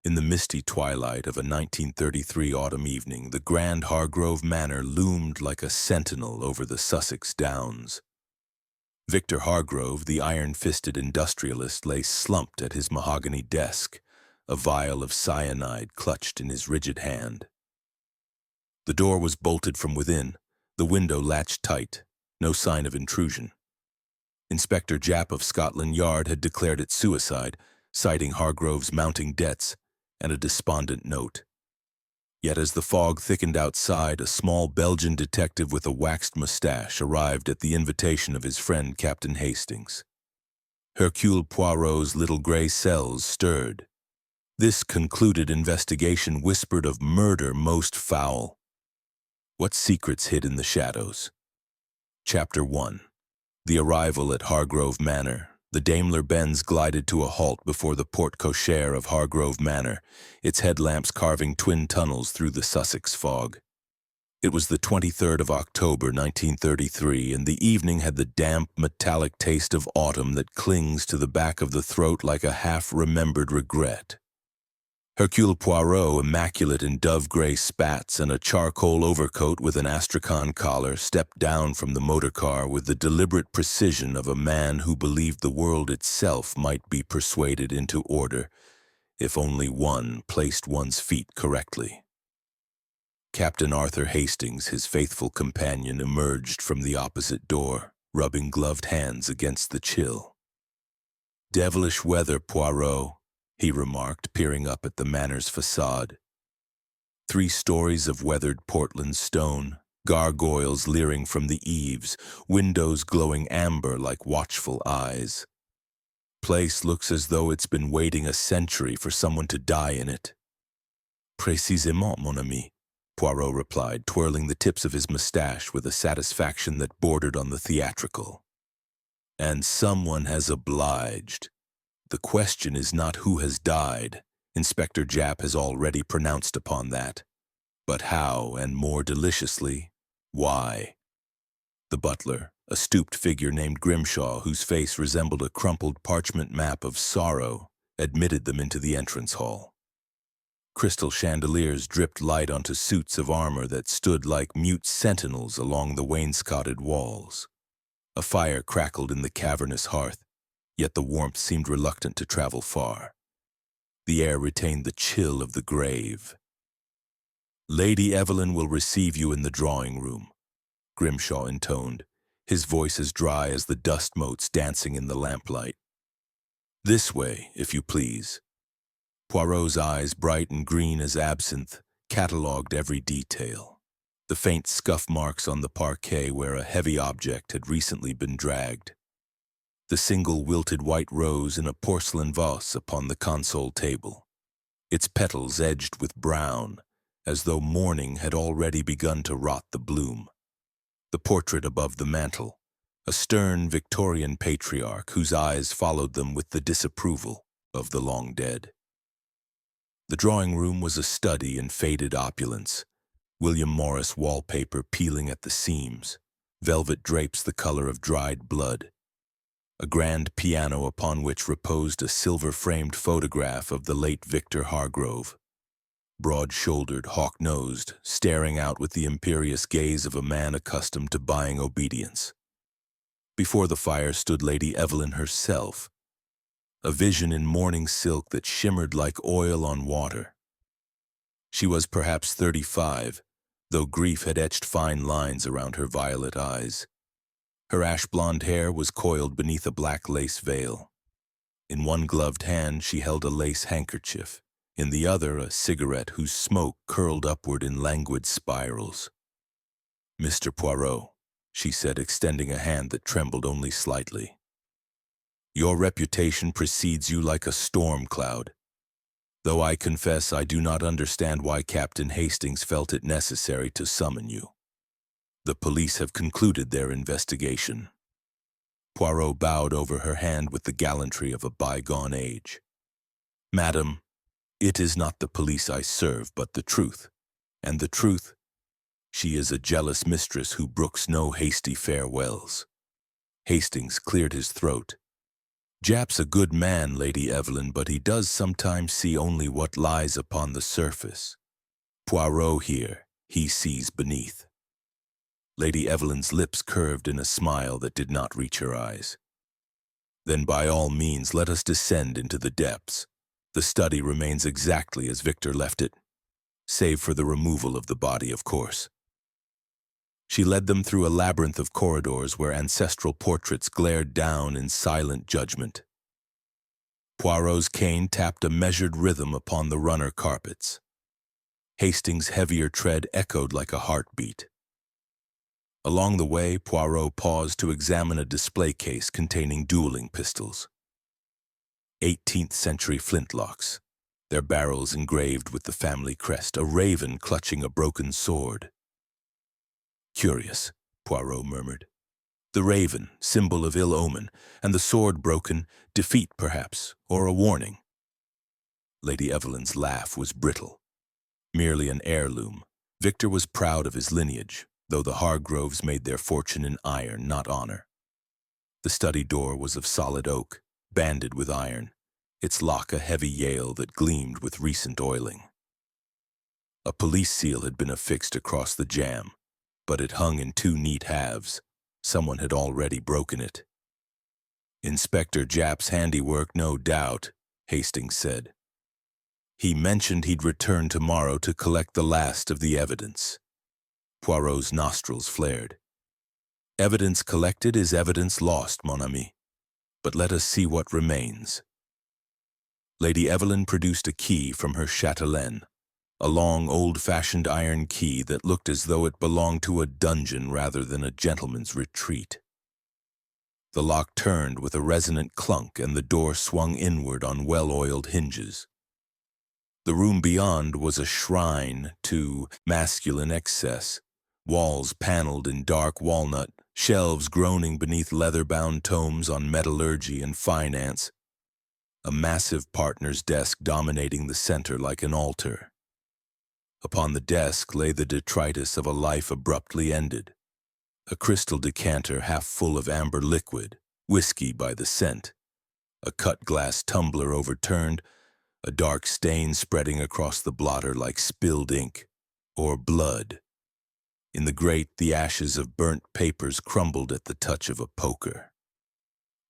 In the misty twilight of a 1933 autumn evening, the grand Hargrove Manor loomed like a sentinel over the Sussex Downs. Victor Hargrove, the iron-fisted industrialist, lay slumped at his mahogany desk, a vial of cyanide clutched in his rigid hand. The door was bolted from within, the window latched tight, no sign of intrusion. Inspector Japp of Scotland Yard had declared it suicide, citing Hargrove's mounting debts and a despondent note. Yet as the fog thickened outside, a small Belgian detective with a waxed mustache arrived at the invitation of his friend Captain Hastings. Hercule Poirot's little gray cells stirred. This concluded investigation whispered of murder most foul. What secrets hid in the shadows? Chapter 1. The arrival at Hargrove Manor. The Daimler-Benz glided to a halt before the porte-cochere of Hargrove Manor, its headlamps carving twin tunnels through the Sussex fog. It was the 23rd of October, 1933, and the evening had the damp, metallic taste of autumn that clings to the back of the throat like a half-remembered regret. Hercule Poirot, immaculate in dove-gray spats and a charcoal overcoat with an astrakhan collar, stepped down from the motor car with the deliberate precision of a man who believed the world itself might be persuaded into order if only one placed one's feet correctly. Captain Arthur Hastings, his faithful companion, emerged from the opposite door, rubbing gloved hands against the chill. "Devilish weather, Poirot," he remarked, peering up at the manor's facade. 3 stories of weathered Portland stone, gargoyles leering from the eaves, windows glowing amber like watchful eyes. Place looks as though it's been waiting a century for someone to die in it. "Précisément, mon ami," Poirot replied, twirling the tips of his mustache with a satisfaction that bordered on the theatrical. "And someone has obliged. The question is not who has died. Inspector Japp has already pronounced upon that. But how, and more deliciously, why?" The butler, a stooped figure named Grimshaw, whose face resembled a crumpled parchment map of sorrow, admitted them into the entrance hall. Crystal chandeliers dripped light onto suits of armor that stood like mute sentinels along the wainscoted walls. A fire crackled in the cavernous hearth, yet the warmth seemed reluctant to travel far. The air retained the chill of the grave. "Lady Evelyn will receive you in the drawing-room," Grimshaw intoned, his voice as dry as the dust motes dancing in the lamplight. "This way, if you please." Poirot's eyes, bright and green as absinthe, catalogued every detail. The faint scuff marks on the parquet where a heavy object had recently been dragged. The single wilted white rose in a porcelain vase upon the console table, its petals edged with brown, as though morning had already begun to rot the bloom. The portrait above the mantel, a stern Victorian patriarch whose eyes followed them with the disapproval of the long dead. The drawing-room was a study in faded opulence, William Morris wallpaper peeling at the seams, velvet drapes the color of dried blood, a grand piano upon which reposed a silver-framed photograph of the late Victor Hargrove, broad-shouldered, hawk-nosed, staring out with the imperious gaze of a man accustomed to buying obedience. Before the fire stood Lady Evelyn herself, a vision in mourning silk that shimmered like oil on water. She was perhaps 35, though grief had etched fine lines around her violet eyes. Her ash-blonde hair was coiled beneath a black lace veil. In one gloved hand she held a lace handkerchief, in the other a cigarette whose smoke curled upward in languid spirals. "Mr. Poirot," she said, extending a hand that trembled only slightly. "Your reputation precedes you like a storm cloud, though I confess I do not understand why Captain Hastings felt it necessary to summon you. The police have concluded their investigation." Poirot bowed over her hand with the gallantry of a bygone age. "Madam, it is not the police I serve, but the truth. And the truth, she is a jealous mistress who brooks no hasty farewells." Hastings cleared his throat. Jap's a good man, Lady Evelyn, but he does sometimes see only what lies upon the surface. Poirot here, he sees beneath. Lady Evelyn's lips curved in a smile that did not reach her eyes. Then by all means let us descend into the depths. The study remains exactly as Victor left it, save for the removal of the body, of course. She led them through a labyrinth of corridors where ancestral portraits glared down in silent judgment. Poirot's cane tapped a measured rhythm upon the runner carpets. Hastings' heavier tread echoed like a heartbeat. Along the way, Poirot paused to examine a display case containing dueling pistols. 18th century flintlocks, their barrels engraved with the family crest, a raven clutching a broken sword. Curious, Poirot murmured. The raven, symbol of ill omen, and the sword broken, defeat perhaps, or a warning. Lady Evelyn's laugh was brittle. Merely an heirloom. Victor was proud of his lineage, though the Hargroves made their fortune in iron, not honor. The study door was of solid oak, banded with iron, its lock a heavy Yale that gleamed with recent oiling. A police seal had been affixed across the jamb, but it hung in two neat halves. Someone had already broken it. Inspector Jap's handiwork, no doubt, Hastings said. He mentioned he'd return tomorrow to collect the last of the evidence. Poirot's nostrils flared. Evidence collected is evidence lost, mon ami. But let us see what remains. Lady Evelyn produced a key from her chatelaine, a long, old-fashioned iron key that looked as though it belonged to a dungeon rather than a gentleman's retreat. The lock turned with a resonant clunk and the door swung inward on well-oiled hinges. The room beyond was a shrine to masculine excess, walls paneled in dark walnut, shelves groaning beneath leather-bound tomes on metallurgy and finance, a massive partner's desk dominating the center like an altar. Upon the desk lay the detritus of a life abruptly ended, a crystal decanter half full of amber liquid, whiskey by the scent, a cut glass tumbler overturned, a dark stain spreading across the blotter like spilled ink, or blood. In the grate, the ashes of burnt papers crumbled at the touch of a poker.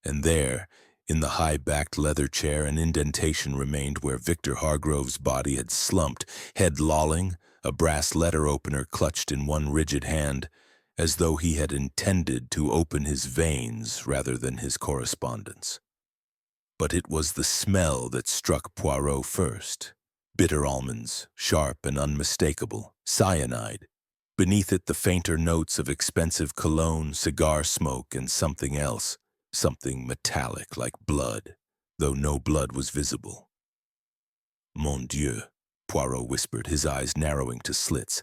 And there, in the high-backed leather chair, an indentation remained where Victor Hargrove's body had slumped, head lolling, a brass letter opener clutched in one rigid hand, as though he had intended to open his veins rather than his correspondence. But it was the smell that struck Poirot first. Bitter almonds, sharp and unmistakable, cyanide. Beneath it the fainter notes of expensive cologne, cigar smoke, and something else. Something metallic like blood, though no blood was visible. Mon Dieu, Poirot whispered, his eyes narrowing to slits.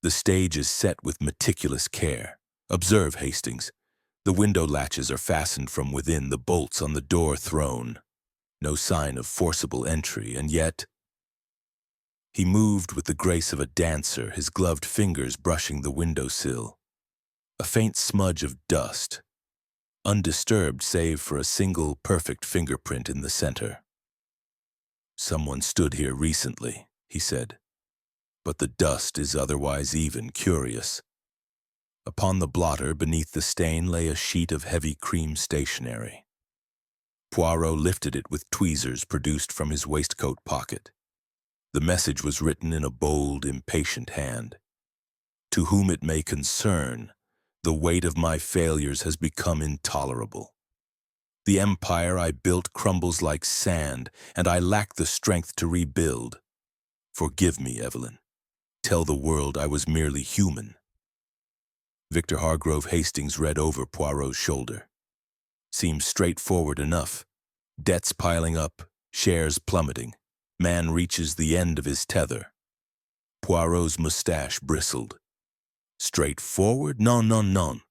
The stage is set with meticulous care. Observe, Hastings. The window latches are fastened from within, the bolts on the door thrown. No sign of forcible entry, and yet... He moved with the grace of a dancer, his gloved fingers brushing the windowsill. A faint smudge of dust, undisturbed save for a single perfect fingerprint in the center. Someone stood here recently, he said, but the dust is otherwise even curious. Upon the blotter beneath the stain lay a sheet of heavy cream stationery. Poirot lifted it with tweezers produced from his waistcoat pocket. The message was written in a bold, impatient hand. To whom it may concern, the weight of my failures has become intolerable. The empire I built crumbles like sand, and I lack the strength to rebuild. Forgive me, Evelyn. Tell the world I was merely human. Victor Hargrove Hastings read over Poirot's shoulder. Seems straightforward enough. Debts piling up, shares plummeting. Man reaches the end of his tether. Poirot's mustache bristled. Straightforward? Non, non, non.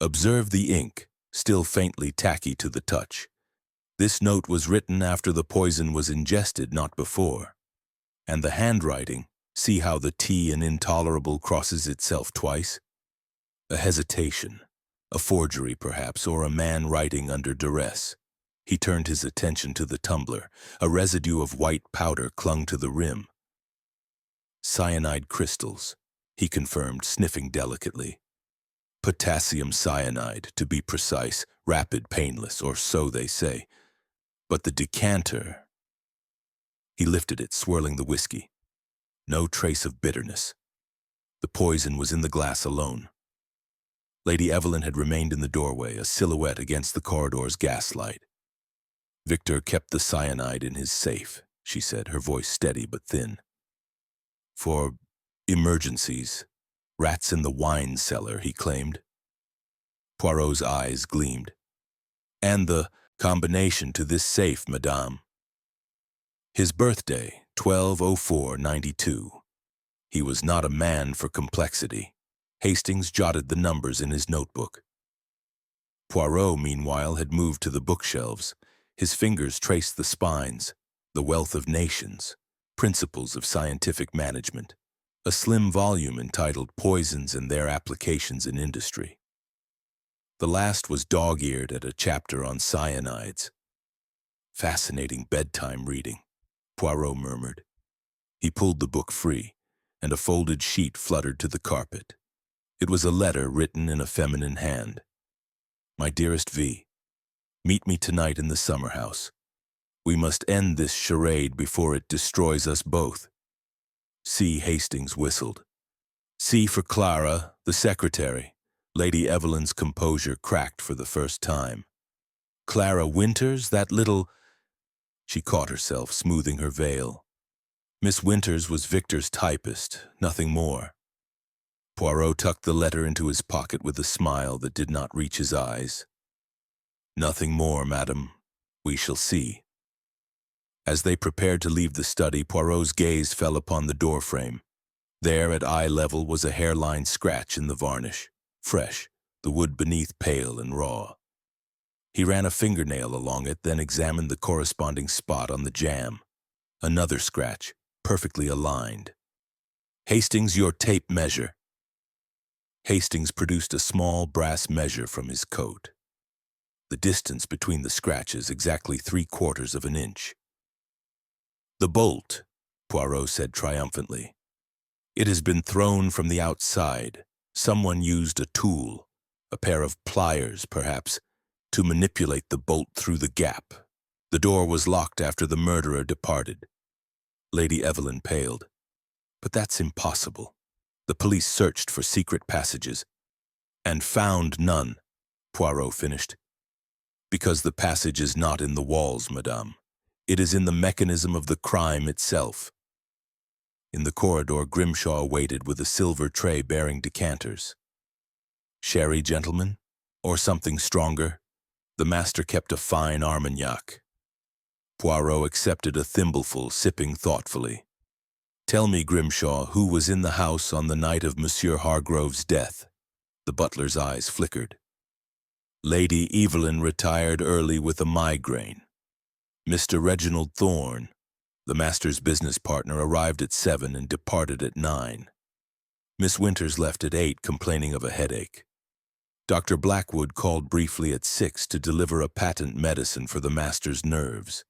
Observe the ink, still faintly tacky to the touch. This note was written after the poison was ingested, not before. And the handwriting, see how the T in intolerable crosses itself twice? A hesitation, a forgery perhaps, or a man writing under duress. He turned his attention to the tumbler. A residue of white powder clung to the rim. Cyanide crystals, he confirmed, sniffing delicately. Potassium cyanide, to be precise, rapid, painless, or so they say. But the decanter... He lifted it, swirling the whiskey. No trace of bitterness. The poison was in the glass alone. Lady Evelyn had remained in the doorway, a silhouette against the corridor's gaslight. Victor kept the cyanide in his safe, she said, her voice steady but thin. For emergencies. Rats in the wine cellar, he claimed. Poirot's eyes gleamed. And the combination to this safe, madame. His birthday, 12/04/92. He was not a man for complexity. Hastings jotted the numbers in his notebook. Poirot, meanwhile, had moved to the bookshelves. His fingers traced the spines, The Wealth of Nations, Principles of Scientific Management, a slim volume entitled Poisons and Their Applications in Industry. The last was dog-eared at a chapter on cyanides. Fascinating bedtime reading, Poirot murmured. He pulled the book free, and a folded sheet fluttered to the carpet. It was a letter written in a feminine hand. My dearest V, meet me tonight in the summer house. We must end this charade before it destroys us both. C. Hastings whistled. C for Clara, the secretary. Lady Evelyn's composure cracked for the first time. Clara Winters, that little... She caught herself, smoothing her veil. Miss Winters was Victor's typist, nothing more. Poirot tucked the letter into his pocket with a smile that did not reach his eyes. Nothing more, madam. We shall see. As they prepared to leave the study, Poirot's gaze fell upon the doorframe. There, at eye level, was a hairline scratch in the varnish. Fresh, the wood beneath pale and raw. He ran a fingernail along it, then examined the corresponding spot on the jamb. Another scratch, perfectly aligned. Hastings, your tape measure. Hastings produced a small brass measure from his coat. The distance between the scratches, exactly 3/4 of an inch. The bolt, Poirot said triumphantly. It has been thrown from the outside. Someone used a tool, a pair of pliers, perhaps, to manipulate the bolt through the gap. The door was locked after the murderer departed. Lady Evelyn paled. But that's impossible. The police searched for secret passages, and found none, Poirot finished. Because the passage is not in the walls, madame. It is in the mechanism of the crime itself. In the corridor, Grimshaw waited with a silver tray bearing decanters. Sherry, gentlemen? Or something stronger? The master kept a fine Armagnac. Poirot accepted a thimbleful, sipping thoughtfully. Tell me, Grimshaw, who was in the house on the night of Monsieur Hargrove's death? The butler's eyes flickered. Lady Evelyn retired early with a migraine. Mr. Reginald Thorne, the master's business partner, arrived at 7 and departed at 9. Miss Winters left at 8, complaining of a headache. Dr. Blackwood called briefly at 6 to deliver a patent medicine for the master's nerves.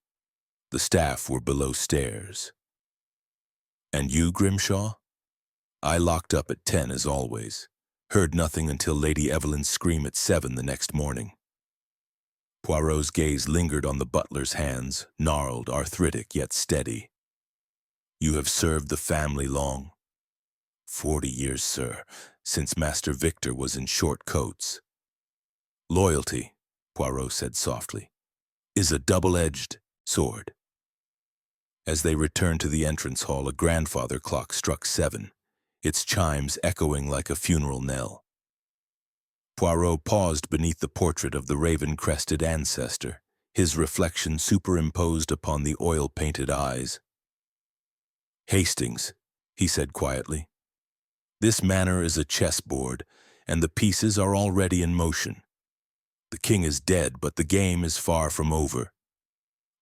The staff were below stairs. And you, Grimshaw? I locked up at 10 as always. Heard nothing until Lady Evelyn's scream at 7 the next morning. Poirot's gaze lingered on the butler's hands, gnarled, arthritic, yet steady. You have served the family long? 40 years, sir, since Master Victor was in short coats. Loyalty, Poirot said softly, is a double-edged sword. As they returned to the entrance hall, a grandfather clock struck 7, its chimes echoing like a funeral knell. Poirot paused beneath the portrait of the raven-crested ancestor, his reflection superimposed upon the oil-painted eyes. Hastings, he said quietly, this manor is a chessboard, and the pieces are already in motion. The king is dead, but the game is far from over.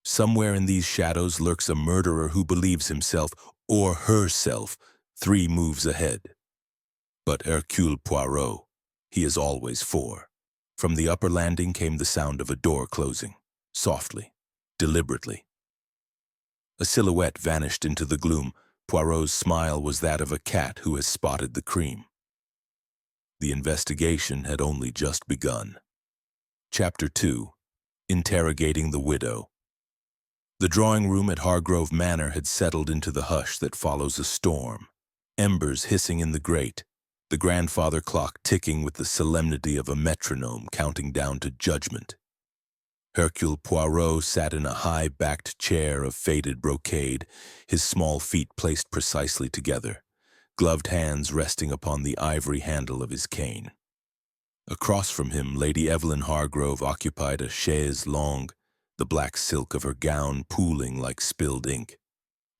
Somewhere in these shadows lurks a murderer who believes himself, or herself, 3 moves ahead. But Hercule Poirot, he is always 4. From the upper landing came the sound of a door closing. softly, deliberately. A silhouette vanished into the gloom. Poirot's smile was that of a cat who has spotted the cream. The investigation had only just begun. Chapter 2. Interrogating the Widow. The drawing room at Hargrove Manor had settled into the hush that follows a storm. Embers hissing in the grate, the grandfather clock ticking with the solemnity of a metronome counting down to judgment. Hercule Poirot sat in a high-backed chair of faded brocade, his small feet placed precisely together, gloved hands resting upon the ivory handle of his cane. Across from him, Lady Evelyn Hargrove occupied a chaise longue, the black silk of her gown pooling like spilled ink.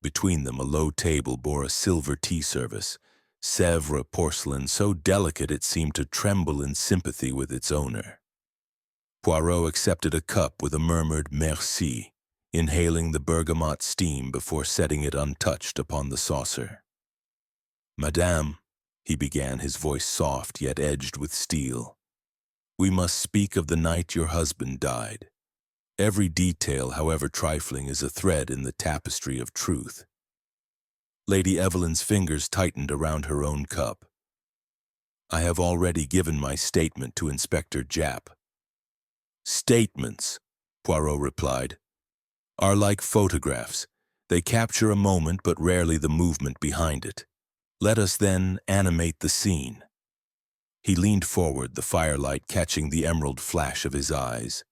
Between them, a low table bore a silver tea service, Sèvres porcelain so delicate it seemed to tremble in sympathy with its owner. Poirot accepted a cup with a murmured merci, inhaling the bergamot steam before setting it untouched upon the saucer. "Madame," he began, his voice soft yet edged with steel, "we must speak of the night your husband died. Every detail, however trifling, is a thread in the tapestry of truth." Lady Evelyn's fingers tightened around her own cup. "I have already given my statement to Inspector Japp." "Statements," Poirot replied, "are like photographs. They capture a moment but rarely the movement behind it. Let us then animate the scene." He leaned forward, the firelight catching the emerald flash of his eyes.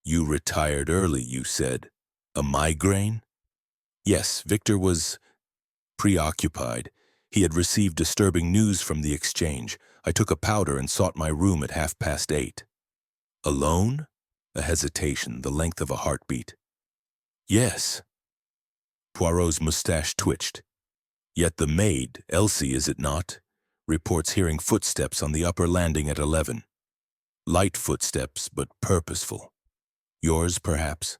"You retired early, you said. A migraine?" "Yes, Victor was preoccupied. He had received disturbing news from the exchange. I took a powder and sought my room at 8:30. "Alone?" A hesitation, the length of a heartbeat. "Yes." Poirot's mustache twitched. "Yet the maid, Elsie, is it not, reports hearing footsteps on the upper landing at 11. Light footsteps, but purposeful. Yours, perhaps?"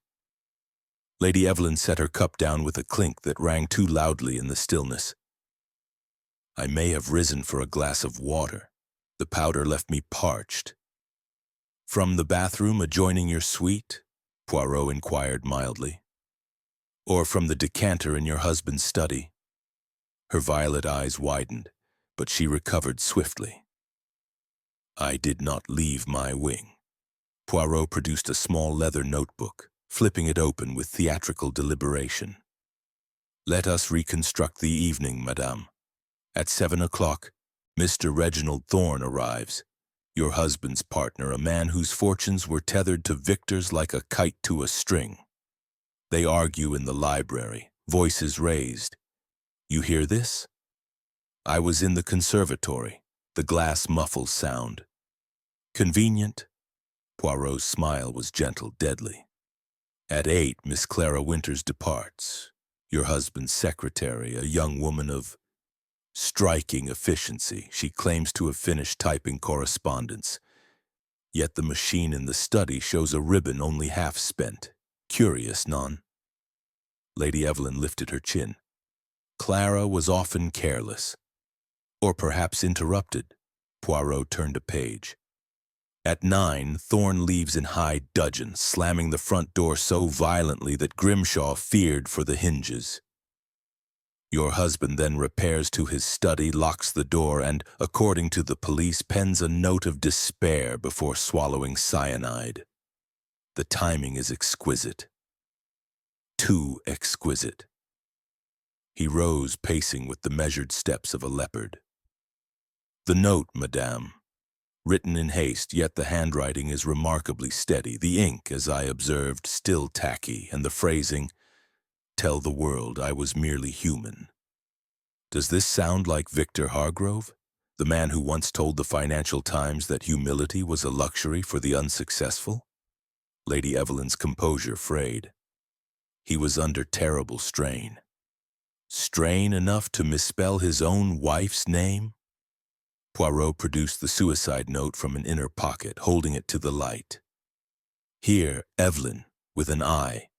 Lady Evelyn set her cup down with a clink that rang too loudly in the stillness. "I may have risen for a glass of water. The powder left me parched." "From the bathroom adjoining your suite?" Poirot inquired mildly. "Or from the decanter in your husband's study?" Her violet eyes widened, but she recovered swiftly. "I did not leave my wing." Poirot produced a small leather notebook, flipping it open with theatrical deliberation. "Let us reconstruct the evening, madame. At 7 o'clock, Mr. Reginald Thorne arrives, your husband's partner, a man whose fortunes were tethered to Victor's like a kite to a string. They argue in the library, voices raised. You hear this? I was in the conservatory. The glass muffles sound. Convenient? Poirot's smile was gentle, deadly. At 8, Miss Clara Winters departs. Your husband's secretary, a young woman of striking efficiency. She claims to have finished typing correspondence. Yet the machine in the study shows a ribbon only half spent. Curious, non? Lady Evelyn lifted her chin. Clara was often careless. Or perhaps interrupted. Poirot turned a page. At 9, Thorne leaves in high dudgeon, slamming the front door so violently that Grimshaw feared for the hinges. Your husband then repairs to his study, locks the door, and, according to the police, pens a note of despair before swallowing cyanide. The timing is exquisite. Too exquisite. He rose, pacing with the measured steps of a leopard. The note, madame. Written in haste, yet the handwriting is remarkably steady, the ink, as I observed, still tacky, and the phrasing, "Tell the world I was merely human." Does this sound like Victor Hargrove, the man who once told the Financial Times that humility was a luxury for the unsuccessful? Lady Evelyn's composure frayed. He was under terrible strain. Strain enough to misspell his own wife's name? Poirot produced the suicide note from an inner pocket, holding it to the light. Here, Evelyn, with an I.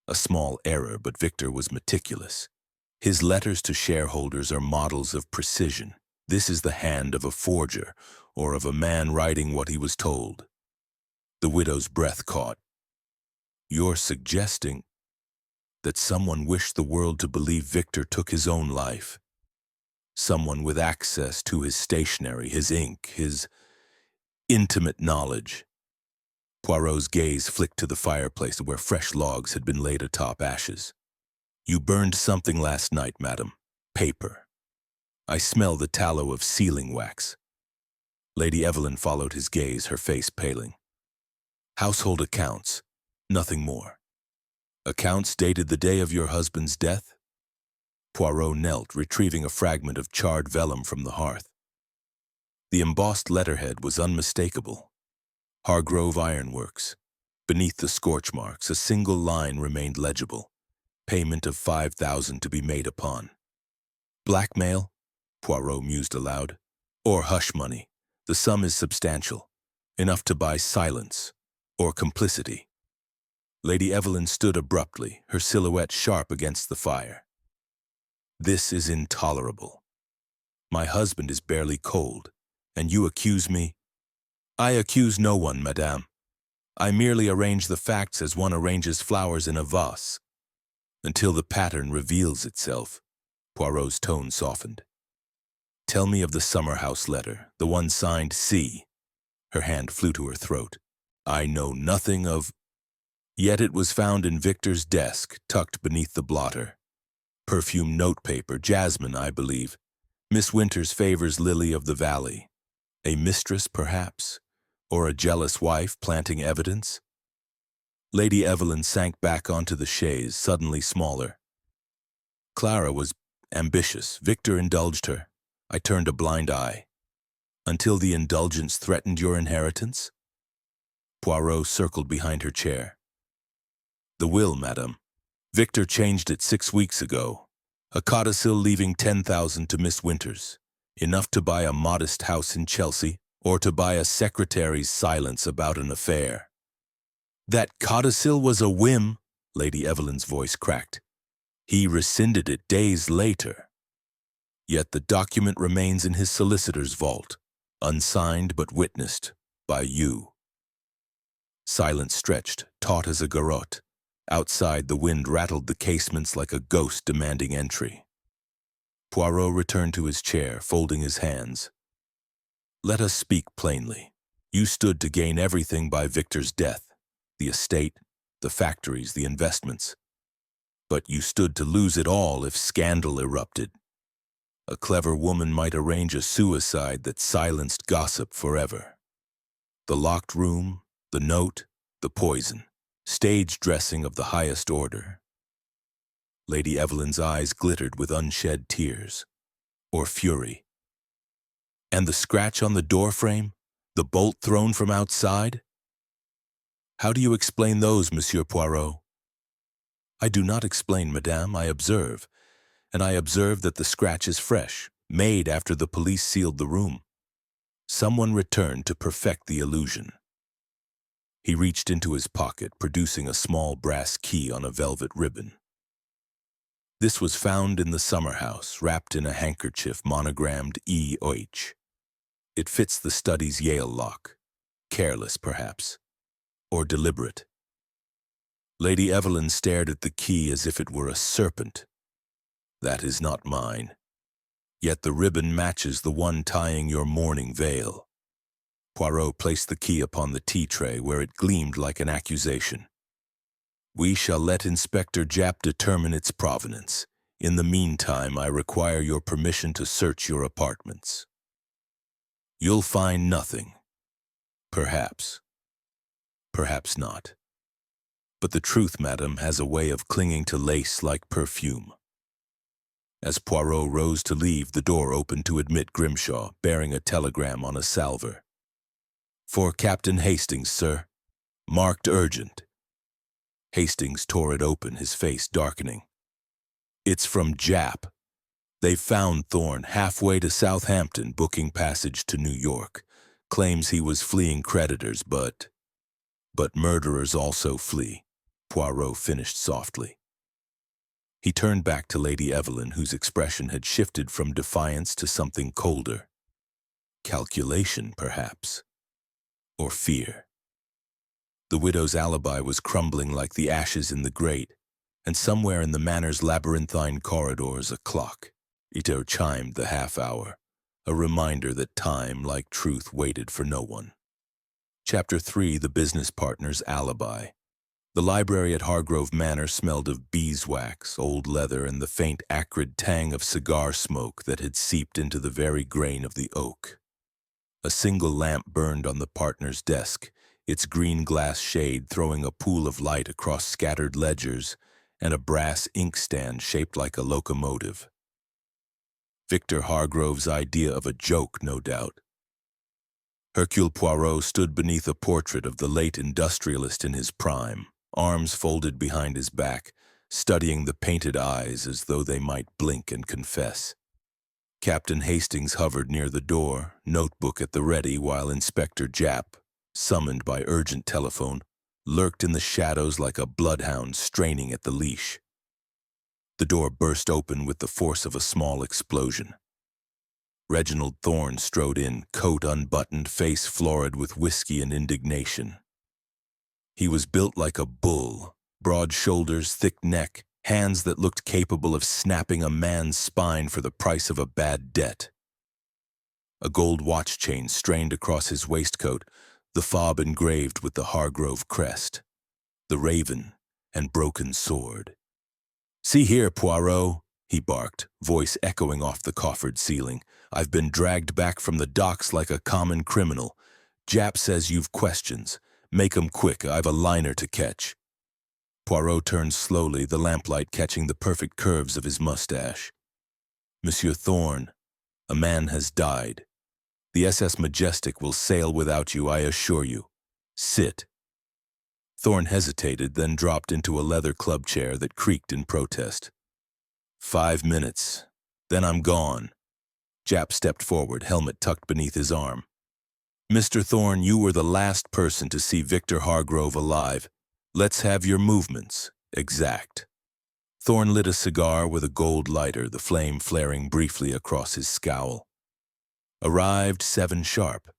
A small error, but Victor was meticulous. His letters to shareholders are models of precision. This is the hand of a forger, or of a man writing what he was told. The widow's breath caught. You're suggesting that someone wished the world to believe Victor took his own life. Someone with access to his stationery, his ink, his intimate knowledge. Poirot's gaze flicked to the fireplace where fresh logs had been laid atop ashes. You burned something last night, madam. Paper. I smell the tallow of sealing wax. Lady Evelyn followed his gaze, her face paling. Household accounts, nothing more. Accounts dated the day of your husband's death? Poirot knelt, retrieving a fragment of charred vellum from the hearth. The embossed letterhead was unmistakable. Hargrove Ironworks. Beneath the scorch marks, a single line remained legible. Payment of 5,000 to be made upon. Blackmail? Poirot mused aloud. Or hush money. The sum is substantial. Enough to buy silence. Or complicity. Lady Evelyn stood abruptly, her silhouette sharp against the fire. This is intolerable. My husband is barely cold, and you accuse me? I accuse no one, madame. I merely arrange the facts as one arranges flowers in a vase. Until the pattern reveals itself. Poirot's tone softened. Tell me of the summer house letter, the one signed C. Her hand flew to her throat. I know nothing of... Yet it was found in Victor's desk, tucked beneath the blotter. Perfumed notepaper, jasmine, I believe. Miss Winters favors Lily of the Valley. A mistress, perhaps? Or a jealous wife planting evidence? Lady Evelyn sank back onto the chaise, suddenly smaller. Clara was ambitious. Victor indulged her. I turned a blind eye. Until the indulgence threatened your inheritance? Poirot circled behind her chair. The will, madame. Victor changed it 6 weeks ago. A codicil leaving 10,000 to Miss Winters. Enough to buy a modest house in Chelsea, or to buy a secretary's silence about an affair. That codicil was a whim, Lady Evelyn's voice cracked. He rescinded it days later. Yet the document remains in his solicitor's vault, unsigned but witnessed by you. Silence stretched, taut as a garrote. Outside, the wind rattled the casements like a ghost demanding entry. Poirot returned to his chair, folding his hands. Let us speak plainly. You stood to gain everything by Victor's death. The estate, the factories, the investments. But you stood to lose it all if scandal erupted. A clever woman might arrange a suicide that silenced gossip forever. The locked room, the note, the poison. Stage dressing of the highest order. Lady Evelyn's eyes glittered with unshed tears. Or fury. And the scratch on the doorframe? The bolt thrown from outside? How do you explain those, Monsieur Poirot? I do not explain, madame, I observe. And I observe that the scratch is fresh, made after the police sealed the room. Someone returned to perfect the illusion. He reached into his pocket, producing a small brass key on a velvet ribbon. This was found in the summer house, wrapped in a handkerchief monogrammed E.H. It fits the study's Yale lock. Careless, perhaps. Or deliberate. Lady Evelyn stared at the key as if it were a serpent. That is not mine. Yet the ribbon matches the one tying your mourning veil. Poirot placed the key upon the tea tray where it gleamed like an accusation. We shall let Inspector Japp determine its provenance. In the meantime, I require your permission to search your apartments. You'll find nothing. Perhaps. Perhaps not. But the truth, madam, has a way of clinging to lace like perfume. As Poirot rose to leave, the door opened to admit Grimshaw, bearing a telegram on a salver. For Captain Hastings, sir. Marked urgent. Hastings tore it open, his face darkening. It's from Japp. They've found Thorne halfway to Southampton, booking passage to New York. Claims he was fleeing creditors, but murderers also flee, Poirot finished softly. He turned back to Lady Evelyn, whose expression had shifted from defiance to something colder. Calculation, perhaps. Or fear. The widow's alibi was crumbling like the ashes in the grate, and somewhere in the manor's labyrinthine corridors a clock. Ito chimed the half-hour, a reminder that time, like truth, waited for no one. Chapter 3: The Business Partner's Alibi. The library at Hargrove Manor smelled of beeswax, old leather, and the faint acrid tang of cigar smoke that had seeped into the very grain of the oak. A single lamp burned on the partner's desk, its green glass shade throwing a pool of light across scattered ledgers and a brass inkstand shaped like a locomotive. Victor Hargrove's idea of a joke, no doubt. Hercule Poirot stood beneath a portrait of the late industrialist in his prime, arms folded behind his back, studying the painted eyes as though they might blink and confess. Captain Hastings hovered near the door, notebook at the ready, while Inspector Japp, summoned by urgent telephone, lurked in the shadows like a bloodhound straining at the leash. The door burst open with the force of a small explosion. Reginald Thorne strode in, coat unbuttoned, face florid with whiskey and indignation. He was built like a bull, broad shoulders, thick neck, hands that looked capable of snapping a man's spine for the price of a bad debt. A gold watch chain strained across his waistcoat, the fob engraved with the Hargrove crest, the raven and broken sword. "See here, Poirot," he barked, voice echoing off the coffered ceiling. "I've been dragged back from the docks like a common criminal. Japp says you've questions. Make 'em quick, I've a liner to catch." Poirot turned slowly, the lamplight catching the perfect curves of his mustache. "Monsieur Thorne, a man has died. The SS Majestic will sail without you, I assure you. Sit." Thorne hesitated, then dropped into a leather club chair that creaked in protest. 5 minutes, then I'm gone." Japp stepped forward, helmet tucked beneath his arm. "Mr. Thorne, you were the last person to see Victor Hargrove alive. Let's have your movements exact." Thorne lit a cigar with a gold lighter, the flame flaring briefly across his scowl. "Arrived 7 sharp.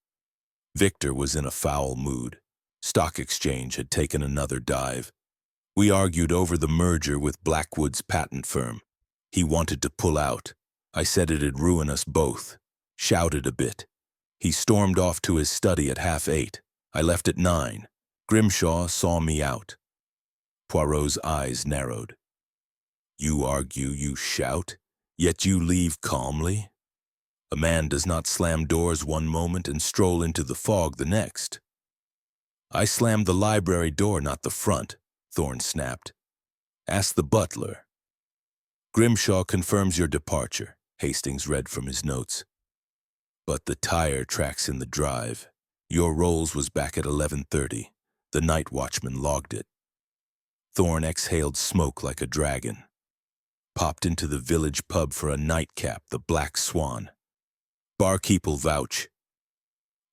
Victor was in a foul mood. Stock exchange had taken another dive. We argued over the merger with Blackwood's patent firm. He wanted to pull out. I said it'd ruin us both. Shouted a bit. He stormed off to his study at 8:30. I left at 9. Grimshaw saw me out." Poirot's eyes narrowed. "You argue, you shout, yet you leave calmly? A man does not slam doors one moment and stroll into the fog the next." "I slammed the library door, not the front," Thorne snapped. "Ask the butler." "Grimshaw confirms your departure," Hastings read from his notes. "But the tire tracks in the drive. Your Rolls was back at 11:30. The night watchman logged it." Thorne exhaled smoke like a dragon. "Popped into the village pub for a nightcap, the Black Swan. Barkeep'll vouch."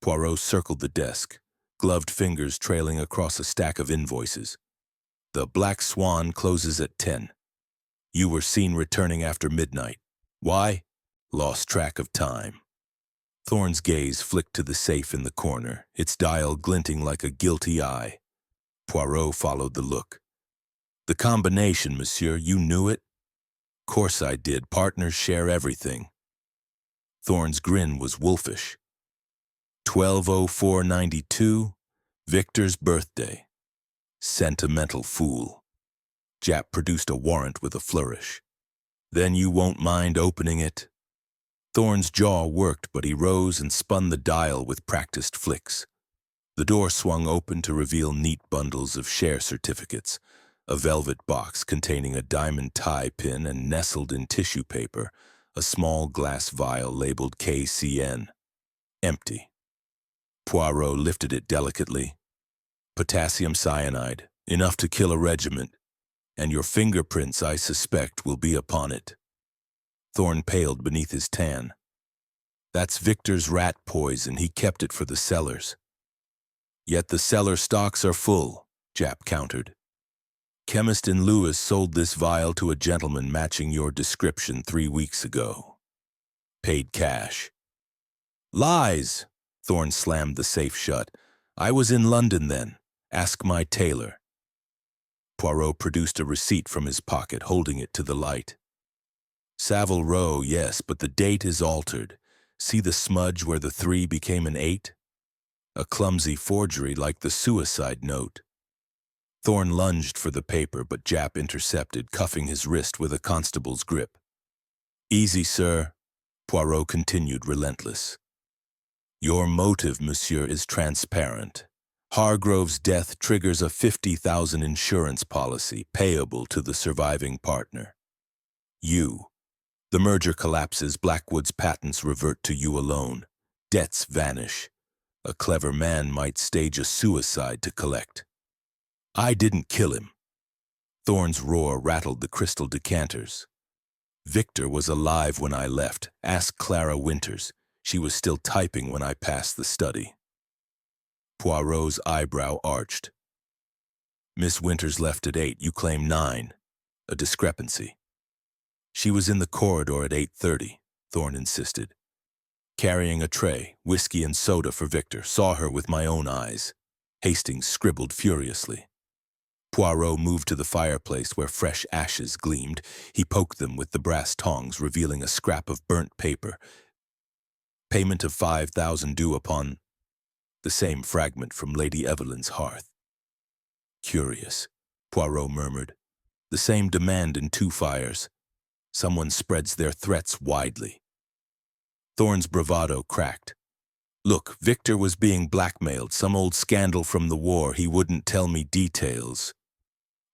Poirot circled the desk, gloved fingers trailing across a stack of invoices. "The Black Swan closes at 10. You were seen returning after midnight. Why? Lost track of time." Thorne's gaze flicked to the safe in the corner, its dial glinting like a guilty eye. Poirot followed the look. "The combination, monsieur, you knew it?" "Course I did. Partners share everything." Thorne's grin was wolfish. 12:04:92, Victor's birthday. Sentimental fool. Japp produced a warrant with a flourish. "Then you won't mind opening it?" Thorne's jaw worked, but he rose and spun the dial with practiced flicks. The door swung open to reveal neat bundles of share certificates, a velvet box containing a diamond tie pin and nestled in tissue paper, a small glass vial labeled KCN. Empty. Poirot lifted it delicately. "Potassium cyanide, enough to kill a regiment, and your fingerprints, I suspect, will be upon it." Thorne paled beneath his tan. "That's Victor's rat poison. He kept it for the cellars." "Yet the cellar stocks are full," Japp countered. "Chemist in Lewis sold this vial to a gentleman matching your description 3 weeks ago. Paid cash." "Lies!" Thorne slammed the safe shut. "I was in London then. Ask my tailor." Poirot produced a receipt from his pocket, holding it to the light. "Savile Row, yes, but the date is altered. See the smudge where the 3 became an 8? A clumsy forgery like the suicide note." Thorne lunged for the paper, but Japp intercepted, cuffing his wrist with a constable's grip. "Easy, sir," Poirot continued, relentless. "Your motive, monsieur, is transparent. Hargrove's death triggers a 50,000 insurance policy payable to the surviving partner. You. The merger collapses, Blackwood's patents revert to you alone. Debts vanish. A clever man might stage a suicide to collect. I didn't kill him." Thorne's roar rattled the crystal decanters. "Victor was alive when I left. Ask Clara Winters. She was still typing when I passed the study." Poirot's eyebrow arched. "Miss Winters left at 8. You claim 9. A discrepancy." "She was in the corridor at 8:30, Thorne insisted. "Carrying a tray, whiskey and soda for Victor. Saw her with my own eyes." Hastings scribbled furiously. Poirot moved to the fireplace where fresh ashes gleamed. He poked them with the brass tongs, revealing a scrap of burnt paper. "Payment of 5,000 due upon—" the same fragment from Lady Evelyn's hearth. "Curious," Poirot murmured. "The same demand in 2 fires. Someone spreads their threats widely." Thorne's bravado cracked. "Look, Victor was being blackmailed, some old scandal from the war. He wouldn't tell me details.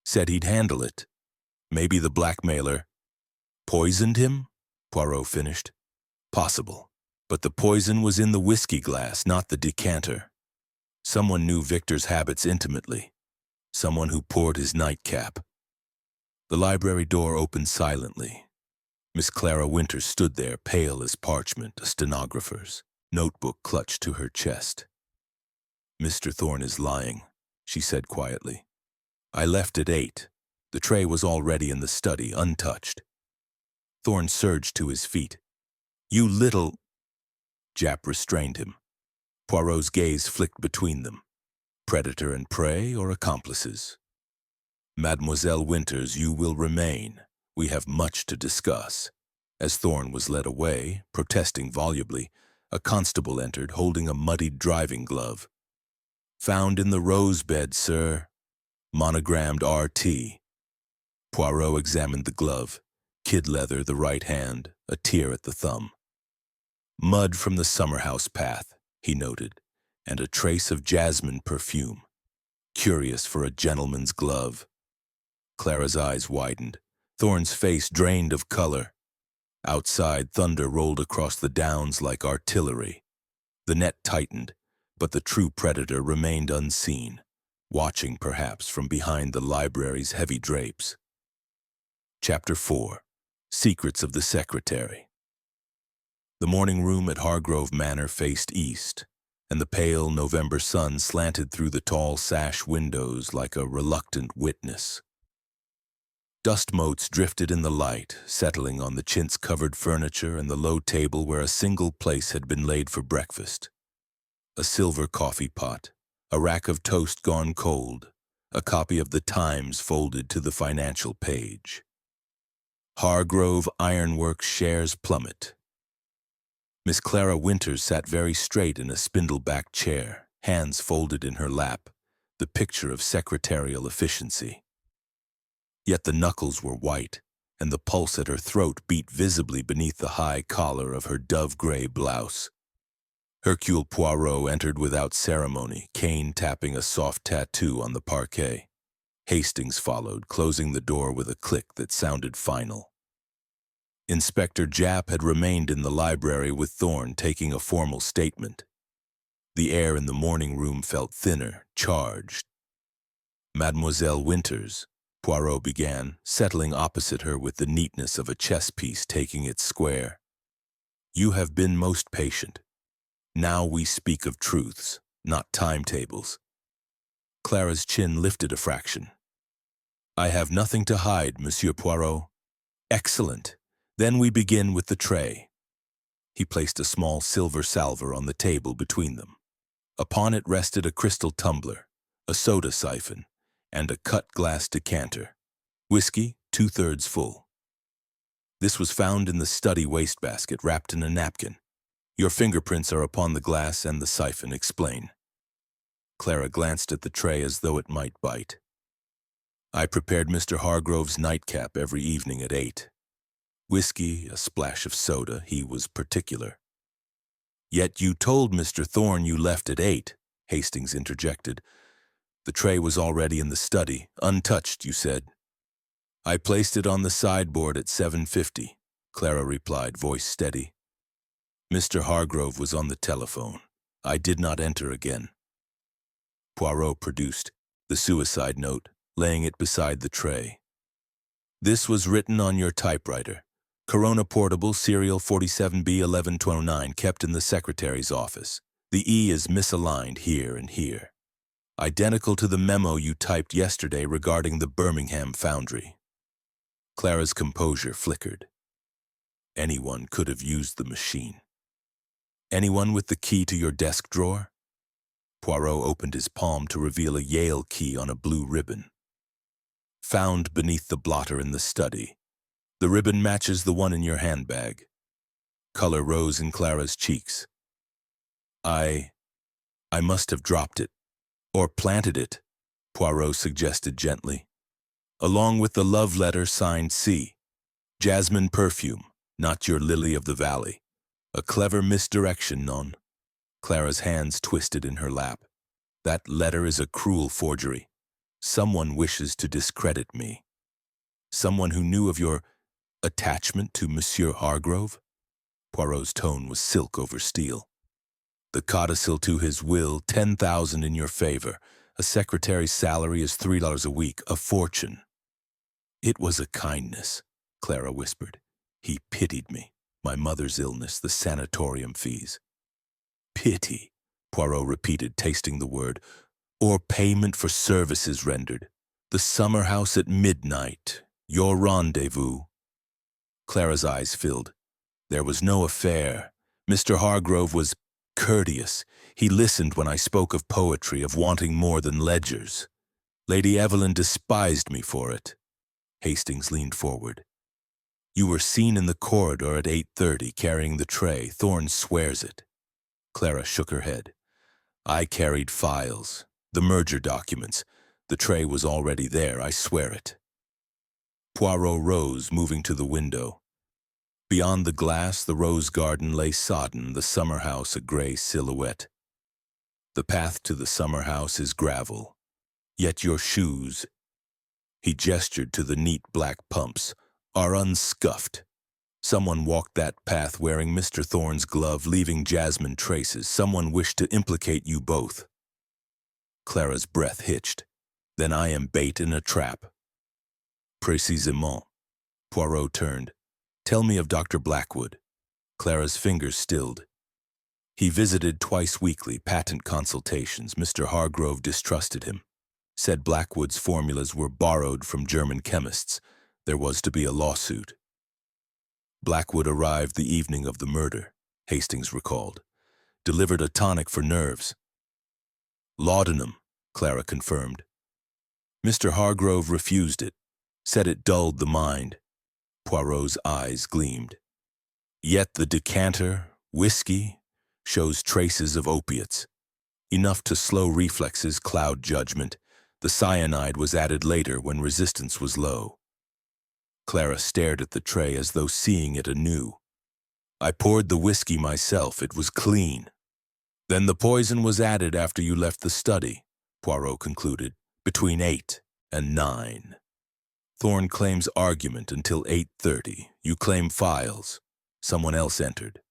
Said he'd handle it. Maybe the blackmailer—" "Poisoned him?" Poirot finished. "Possible. But the poison was in the whiskey glass, not the decanter. Someone knew Victor's habits intimately. Someone who poured his nightcap." The library door opened silently. Miss Clara Winters stood there, pale as parchment, a stenographer's notebook clutched to her chest. "Mr. Thorne is lying," she said quietly. "I left at 8. The tray was already in the study, untouched." Thorne surged to his feet. "You little—" Japp restrained him. Poirot's gaze flicked between them. Predator and prey or accomplices? "Mademoiselle Winters, you will remain. We have much to discuss." As Thorne was led away, protesting volubly, a constable entered, holding a muddied driving glove. "Found in the rose bed, sir. Monogrammed RT." Poirot examined the glove. Kid leather, the right hand, a tear at the thumb. "Mud from the summer-house path," he noted, "and a trace of jasmine perfume. Curious for a gentleman's glove." Clara's eyes widened. Thorne's face drained of color. Outside, thunder rolled across the downs like artillery. The net tightened, but the true predator remained unseen, watching perhaps from behind the library's heavy drapes. Chapter 4. Secrets of the Secretary. The morning room at Hargrove Manor faced east, and the pale November sun slanted through the tall sash windows like a reluctant witness. Dust motes drifted in the light, settling on the chintz-covered furniture and the low table where a single place had been laid for breakfast. A silver coffee pot, a rack of toast gone cold, a copy of the Times folded to the financial page. Hargrove Ironworks shares plummet. Miss Clara Winters sat very straight in a spindle-backed chair, hands folded in her lap, the picture of secretarial efficiency. Yet the knuckles were white, and the pulse at her throat beat visibly beneath the high collar of her dove-gray blouse. Hercule Poirot entered without ceremony, cane tapping a soft tattoo on the parquet. Hastings followed, closing the door with a click that sounded final. Inspector Japp had remained in the library with Thorne, taking a formal statement. The air in the morning room felt thinner, charged. "Mademoiselle Winters," Poirot began, settling opposite her with the neatness of a chess piece taking its square. "You have been most patient. Now we speak of truths, not timetables." Clara's chin lifted a fraction. "I have nothing to hide, Monsieur Poirot." "Excellent. Then we begin with the tray." He placed a small silver salver on the table between them. Upon it rested a crystal tumbler, a soda siphon, and a cut glass decanter. Whiskey, 2/3 full. This was found in the study wastebasket, wrapped in a napkin. Your fingerprints are upon the glass and the siphon. Explain. Clara glanced at the tray as though it might bite. I prepared Mr. Hargrove's nightcap every evening at 8. Whiskey, a splash of soda. He was particular. Yet you told Mr. Thorne you left at 8, Hastings interjected. The tray was already in the study, untouched, you said. I placed it on the sideboard at 7:50, Clara replied, voice steady. Mr. Hargrove was on the telephone. I did not enter again. Poirot produced the suicide note, laying it beside the tray. This was written on your typewriter. Corona Portable, Serial 47B1129, kept in the secretary's office. The E is misaligned here and here. Identical to the memo you typed yesterday regarding the Birmingham foundry. Clara's composure flickered. Anyone could have used the machine. Anyone with the key to your desk drawer? Poirot opened his palm to reveal a Yale key on a blue ribbon. Found beneath the blotter in the study. The ribbon matches the one in your handbag. Color rose in Clara's cheeks. I must have dropped it. Or planted it, Poirot suggested gently. Along with the love letter signed C. Jasmine perfume, not your lily of the valley. A clever misdirection, non? Clara's hands twisted in her lap. That letter is a cruel forgery. Someone wishes to discredit me. Someone who knew of your attachment to Monsieur Hargrove? Poirot's tone was silk over steel. The codicil to his will, 10,000 in your favor. A secretary's salary is $3 a week, a fortune. It was a kindness, Clara whispered. He pitied me. My mother's illness, the sanatorium fees. Pity, Poirot repeated, tasting the word. Or payment for services rendered. The summer house at midnight. Your rendezvous. Clara's eyes filled. There was no affair. Mr. Hargrove was courteous. He listened when I spoke of poetry, of wanting more than ledgers. Lady Evelyn despised me for it. Hastings leaned forward. You were seen in the corridor at 8:30 carrying the tray. Thorne swears it. Clara shook her head. I carried files, the merger documents. The tray was already there, I swear it. Poirot rose, moving to the window. Beyond the glass, the rose garden lay sodden, the summer house a gray silhouette. The path to the summer house is gravel. Yet your shoes, he gestured to the neat black pumps, are unscuffed. Someone walked that path wearing Mr. Thorne's glove, leaving jasmine traces. Someone wished to implicate you both. Clara's breath hitched. Then I am bait in a trap. Précisément. Poirot turned. Tell me of Dr. Blackwood. Clara's fingers stilled. He visited twice weekly, patent consultations. Mr. Hargrove distrusted him. Said Blackwood's formulas were borrowed from German chemists. There was to be a lawsuit. Blackwood arrived the evening of the murder, Hastings recalled. Delivered a tonic for nerves. Laudanum, Clara confirmed. Mr. Hargrove refused it. Said it dulled the mind. Poirot's eyes gleamed. Yet the decanter, whiskey, shows traces of opiates. Enough to slow reflexes, cloud judgment. The cyanide was added later when resistance was low. Clara stared at the tray as though seeing it anew. I poured the whiskey myself. It was clean. Then the poison was added after you left the study, Poirot concluded, between 8 and 9. Thorne claims argument until 8:30. You claim files. Someone else entered.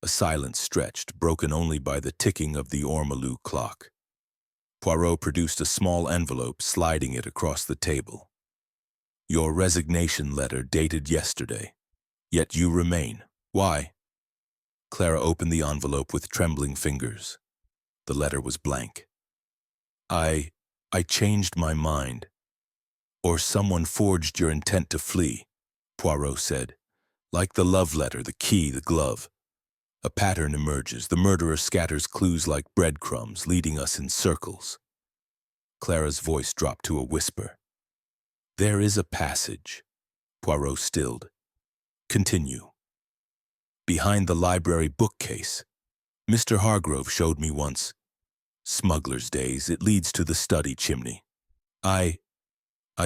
A silence stretched, broken only by the ticking of the ormolu clock. Poirot produced a small envelope, sliding it across the table. Your resignation letter dated yesterday. Yet you remain. Why? Clara opened the envelope with trembling fingers. The letter was blank. I changed my mind. Or someone forged your intent to flee, Poirot said. Like the love letter, the key, the glove. A pattern emerges. The murderer scatters clues like breadcrumbs, leading us in circles. Clara's voice dropped to a whisper. There is a passage. Poirot stilled. Continue. Behind the library bookcase. Mr. Hargrove showed me once. Smuggler's days, it leads to the study chimney. I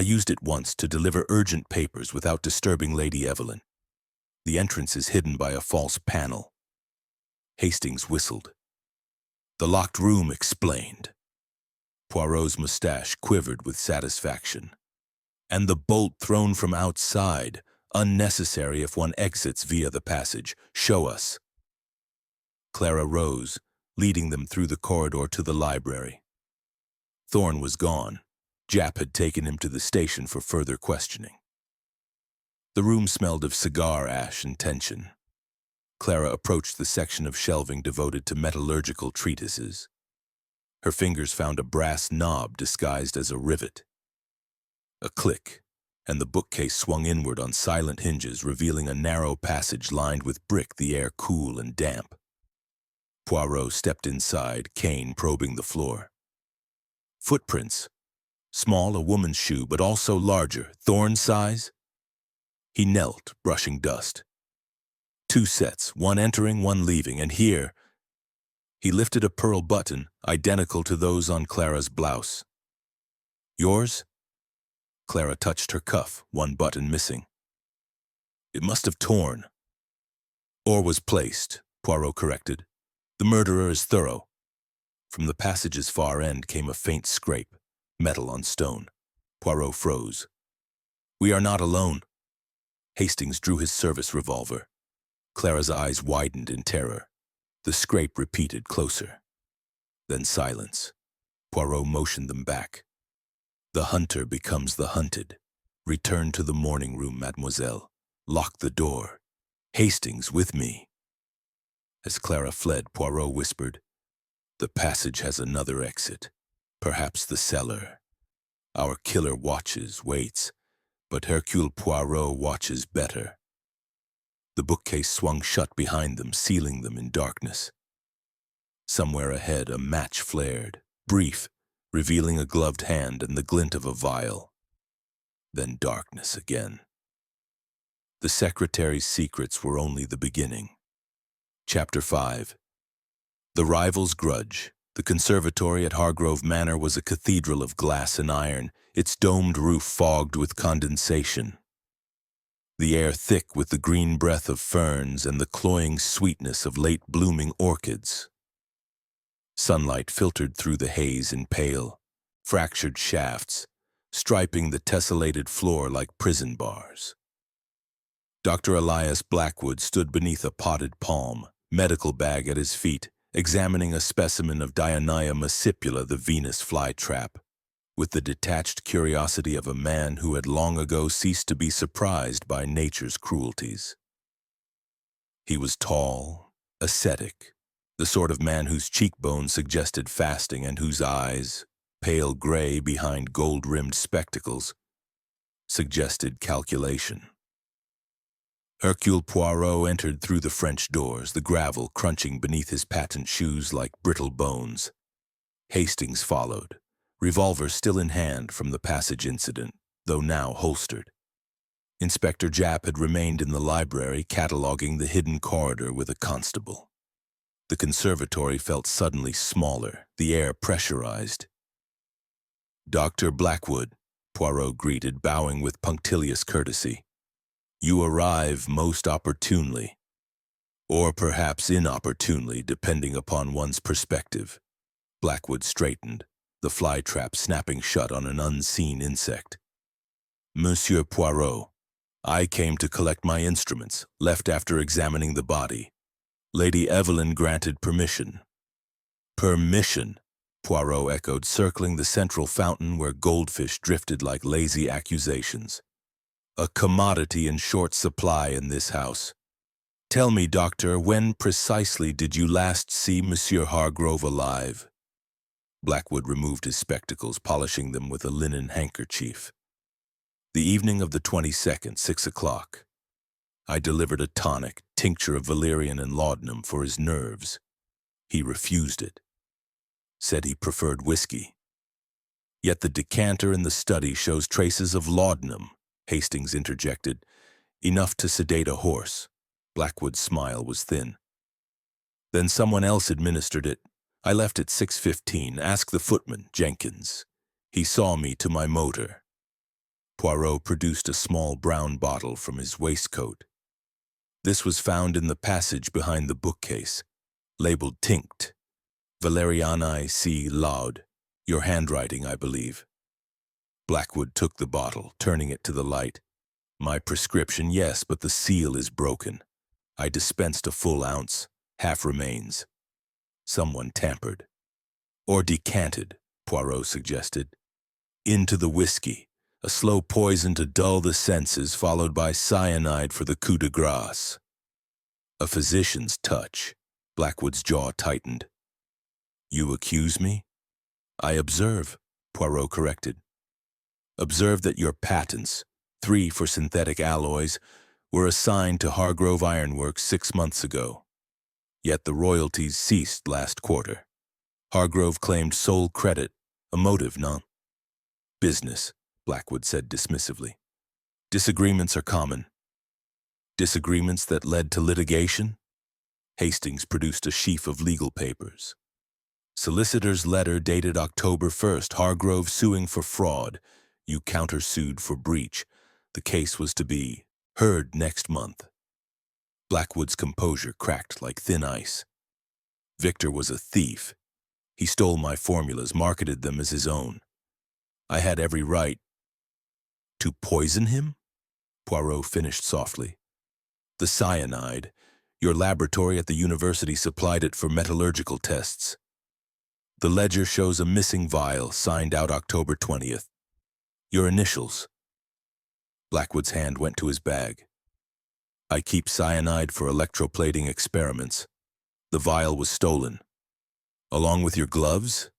used it once to deliver urgent papers without disturbing Lady Evelyn. The entrance is hidden by a false panel. Hastings whistled. The locked room explained. Poirot's mustache quivered with satisfaction. And the bolt thrown from outside, unnecessary if one exits via the passage. Show us. Clara rose, leading them through the corridor to the library. Thorne was gone. Japp had taken him to the station for further questioning. The room smelled of cigar ash and tension. Clara approached the section of shelving devoted to metallurgical treatises. Her fingers found a brass knob disguised as a rivet. A click, and the bookcase swung inward on silent hinges, revealing a narrow passage lined with brick, the air cool and damp. Poirot stepped inside, cane probing the floor. Footprints. Small, a woman's shoe, but also larger, Thorne size. He knelt, brushing dust. 2 sets, one entering, one leaving, and here, he lifted a pearl button, identical to those on Clara's blouse. Yours? Clara touched her cuff, one button missing. It must have torn. Or was placed, Poirot corrected. The murderer is thorough. From the passage's far end came a faint scrape, metal on stone. Poirot froze. We are not alone. Hastings drew his service revolver. Clara's eyes widened in terror. The scrape repeated closer. Then silence. Poirot motioned them back. The hunter becomes the hunted. Return to the morning room, mademoiselle. Lock the door. Hastings, with me. As Clara fled, Poirot whispered, The passage has another exit. Perhaps the cellar. Our killer watches, waits, but Hercule Poirot watches better. The bookcase swung shut behind them, sealing them in darkness. Somewhere ahead, a match flared, brief, revealing a gloved hand and the glint of a vial. Then darkness again. The secretary's secrets were only the beginning. Chapter 5. The rival's grudge. The conservatory at Hargrove Manor was a cathedral of glass and iron, its domed roof fogged with condensation. The air thick with the green breath of ferns and the cloying sweetness of late-blooming orchids. Sunlight filtered through the haze in pale, fractured shafts, striping the tessellated floor like prison bars. Dr. Elias Blackwood stood beneath a potted palm, medical bag at his feet, examining a specimen of Dionea muscipula, the Venus flytrap, with the detached curiosity of a man who had long ago ceased to be surprised by nature's cruelties. He was tall, ascetic, the sort of man whose cheekbones suggested fasting and whose eyes, pale gray behind gold-rimmed spectacles, suggested calculation. Hercule Poirot entered through the French doors, the gravel crunching beneath his patent shoes like brittle bones. Hastings followed, revolver still in hand from the passage incident, though now holstered. Inspector Japp had remained in the library, cataloging the hidden corridor with a constable. The conservatory felt suddenly smaller, the air pressurized. Dr. Blackwood, Poirot greeted, bowing with punctilious courtesy. You arrive most opportunely, or perhaps inopportunely, depending upon one's perspective. Blackwood straightened, the flytrap snapping shut on an unseen insect. Monsieur Poirot, I came to collect my instruments, left after examining the body. Lady Evelyn granted permission. Permission, Poirot echoed, circling the central fountain where goldfish drifted like lazy accusations. A commodity in short supply in this house. Tell me, doctor, when precisely did you last see Monsieur Hargrove alive? Blackwood removed his spectacles, polishing them with a linen handkerchief. The evening of the 22nd, 6 o'clock. I delivered a tonic, tincture of valerian and laudanum, for his nerves. He refused it. Said he preferred whiskey. Yet the decanter in the study shows traces of laudanum, Hastings interjected. Enough to sedate a horse. Blackwood's smile was thin. Then someone else administered it. I left at 6:15. Ask the footman, Jenkins. He saw me to my motor. Poirot produced a small brown bottle from his waistcoat. This was found in the passage behind the bookcase, labeled Tinct. Valeriani C. Laud. Your handwriting, I believe. Blackwood took the bottle, turning it to the light. My prescription, yes, but the seal is broken. I dispensed a full ounce. Half remains. Someone tampered. Or decanted, Poirot suggested. Into the whiskey, a slow poison to dull the senses, followed by cyanide for the coup de grace. A physician's touch. Blackwood's jaw tightened. You accuse me? I observe, Poirot corrected. Observe that your patents, 3 for synthetic alloys, were assigned to Hargrove Ironworks 6 months ago. Yet the royalties ceased last quarter. Hargrove claimed sole credit, a motive, non? Business, Blackwood said dismissively. Disagreements are common. Disagreements that led to litigation? Hastings produced a sheaf of legal papers. Solicitor's letter dated October 1st, Hargrove suing for fraud. You countersued for breach. The case was to be heard next month. Blackwood's composure cracked like thin ice. Victor was a thief. He stole my formulas, marketed them as his own. I had every right. To poison him? Poirot finished softly. The cyanide. Your laboratory at the university supplied it for metallurgical tests. The ledger shows a missing vial, signed out October 20th. Your initials. Blackwood's hand went to his bag. I keep cyanide for electroplating experiments. The vial was stolen. Along with your gloves?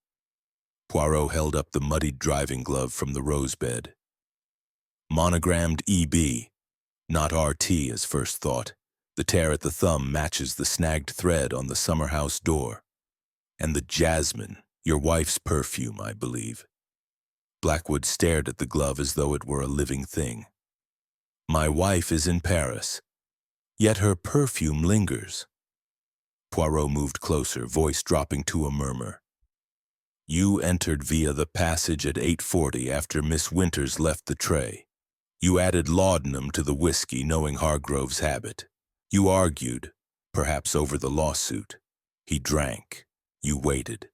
Poirot held up the muddied driving glove from the rose bed. Monogrammed EB, not RT as first thought. The tear at the thumb matches the snagged thread on the summer house door. And the jasmine, your wife's perfume, I believe. Blackwood stared at the glove as though it were a living thing. My wife is in Paris. Yet her perfume lingers. Poirot moved closer, voice dropping to a murmur. You entered via the passage at 8:40 after Miss Winters left the tray. You added laudanum to the whiskey, knowing Hargrove's habit. You argued, perhaps over the lawsuit. He drank. You waited.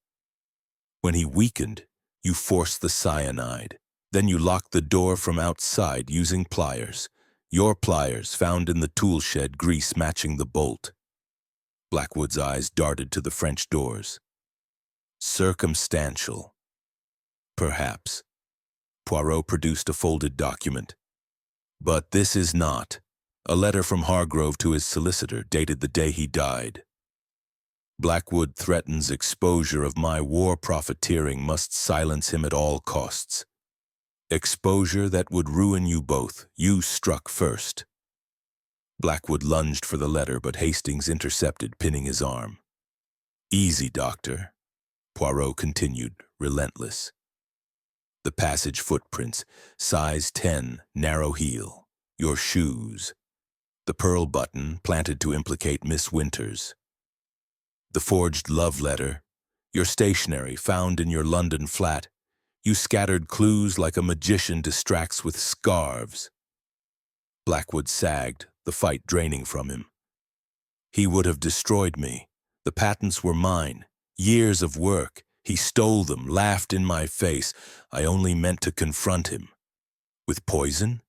When he weakened, you forced the cyanide. Then you locked the door from outside using pliers. Your pliers, found in the tool shed, grease matching the bolt. Blackwood's eyes darted to the French doors. Circumstantial. Perhaps. Poirot produced a folded document. But this is not. A letter from Hargrove to his solicitor, dated the day he died. Blackwood threatens exposure of my war profiteering, must silence him at all costs. Exposure that would ruin you both. You struck first. Blackwood lunged for the letter, but Hastings intercepted, pinning his arm. Easy, Doctor. Poirot continued, relentless. The passage footprints, size 10, narrow heel. Your shoes. The pearl button, planted to implicate Miss Winters. The forged love letter. Your stationery, found in your London flat. You scattered clues like a magician distracts with scarves. Blackwood sagged, the fight draining from him. He would have destroyed me. The patents were mine. Years of work. He stole them, laughed in my face. I only meant to confront him. With poison?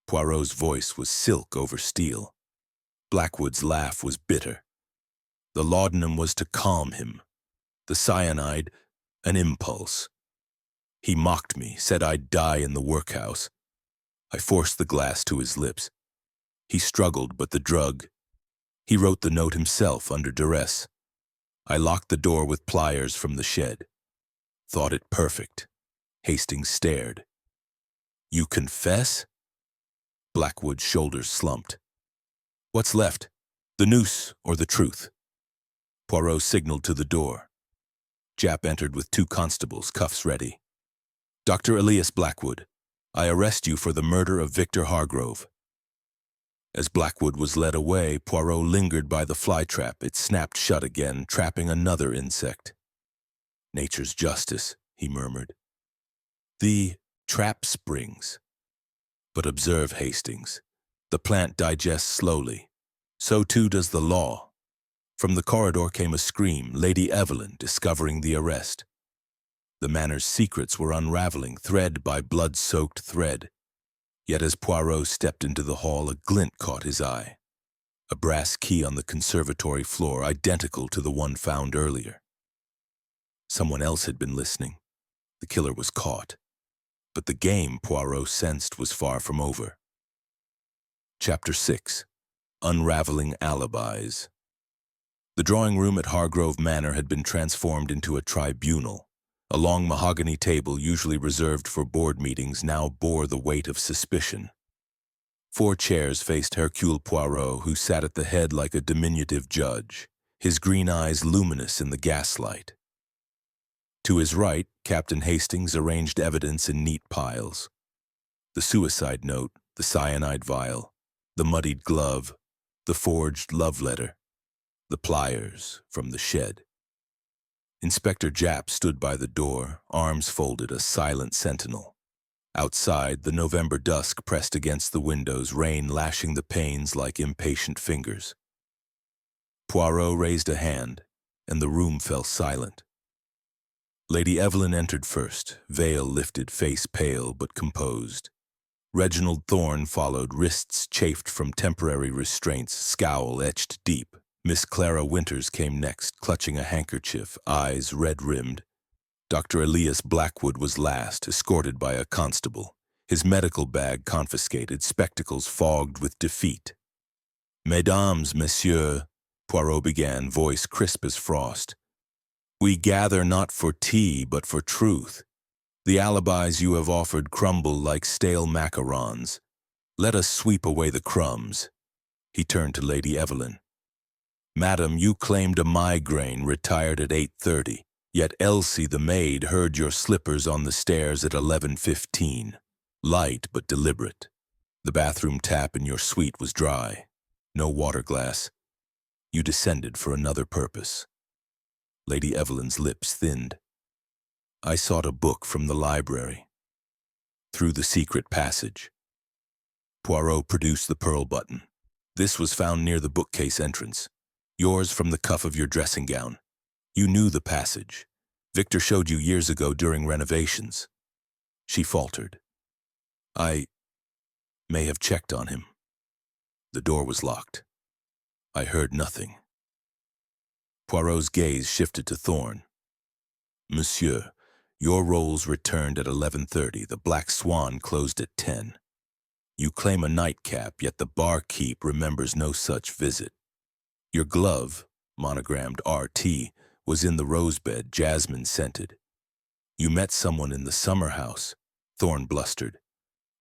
Poirot's voice was silk over steel. Blackwood's laugh was bitter. The laudanum was to calm him. The cyanide, an impulse. He mocked me, said I'd die in the workhouse. I forced the glass to his lips. He struggled, but the drug. He wrote the note himself under duress. I locked the door with pliers from the shed. Thought it perfect. Hastings stared. You confess? Blackwood's shoulders slumped. What's left? The noose or the truth? Poirot signaled to the door. Jap entered with 2 constables, cuffs ready. Dr. Elias Blackwood, I arrest you for the murder of Victor Hargrove. As Blackwood was led away, Poirot lingered by the fly trap. It snapped shut again, trapping another insect. Nature's justice, he murmured. The trap springs. But observe, Hastings. The plant digests slowly. So too does the law. From the corridor came a scream, Lady Evelyn discovering the arrest. The manor's secrets were unraveling, thread by blood-soaked thread. Yet as Poirot stepped into the hall, a glint caught his eye. A brass key on the conservatory floor, identical to the one found earlier. Someone else had been listening. The killer was caught. But the game, Poirot sensed, was far from over. Chapter 6. Unraveling Alibis. The drawing room at Hargrove Manor had been transformed into a tribunal. A long mahogany table, usually reserved for board meetings, now bore the weight of suspicion. 4 chairs faced Hercule Poirot, who sat at the head like a diminutive judge, his green eyes luminous in the gaslight. To his right, Captain Hastings arranged evidence in neat piles. The suicide note, the cyanide vial, the muddied glove, the forged love letter, the pliers from the shed. Inspector Japp stood by the door, arms folded, a silent sentinel. Outside, the November dusk pressed against the windows, rain lashing the panes like impatient fingers. Poirot raised a hand, and the room fell silent. Lady Evelyn entered first, veil lifted, face pale but composed. Reginald Thorne followed, wrists chafed from temporary restraints, scowl etched deep. Miss Clara Winters came next, clutching a handkerchief, eyes red-rimmed. Dr. Elias Blackwood was last, escorted by a constable, his medical bag confiscated, spectacles fogged with defeat. Mesdames, messieurs, Poirot began, voice crisp as frost. We gather not for tea, but for truth. The alibis you have offered crumble like stale macarons. Let us sweep away the crumbs. He turned to Lady Evelyn. Madam, you claimed a migraine, retired at 8:30, yet Elsie the maid heard your slippers on the stairs at 11:15. Light but deliberate. The bathroom tap in your suite was dry. No water glass. You descended for another purpose. Lady Evelyn's lips thinned. I sought a book from the library. Through the secret passage. Poirot produced the pearl button. This was found near the bookcase entrance. Yours from the cuff of your dressing gown. You knew the passage. Victor showed you years ago during renovations. She faltered. I may have checked on him. The door was locked. I heard nothing. Poirot's gaze shifted to Thorne. Monsieur, your rolls returned at 11:30. The Black Swan closed at 10. You claim a nightcap, yet the barkeep remembers no such visit. Your glove, monogrammed RT, was in the rosebed, jasmine-scented. You met someone in the summer house, Thorne blustered.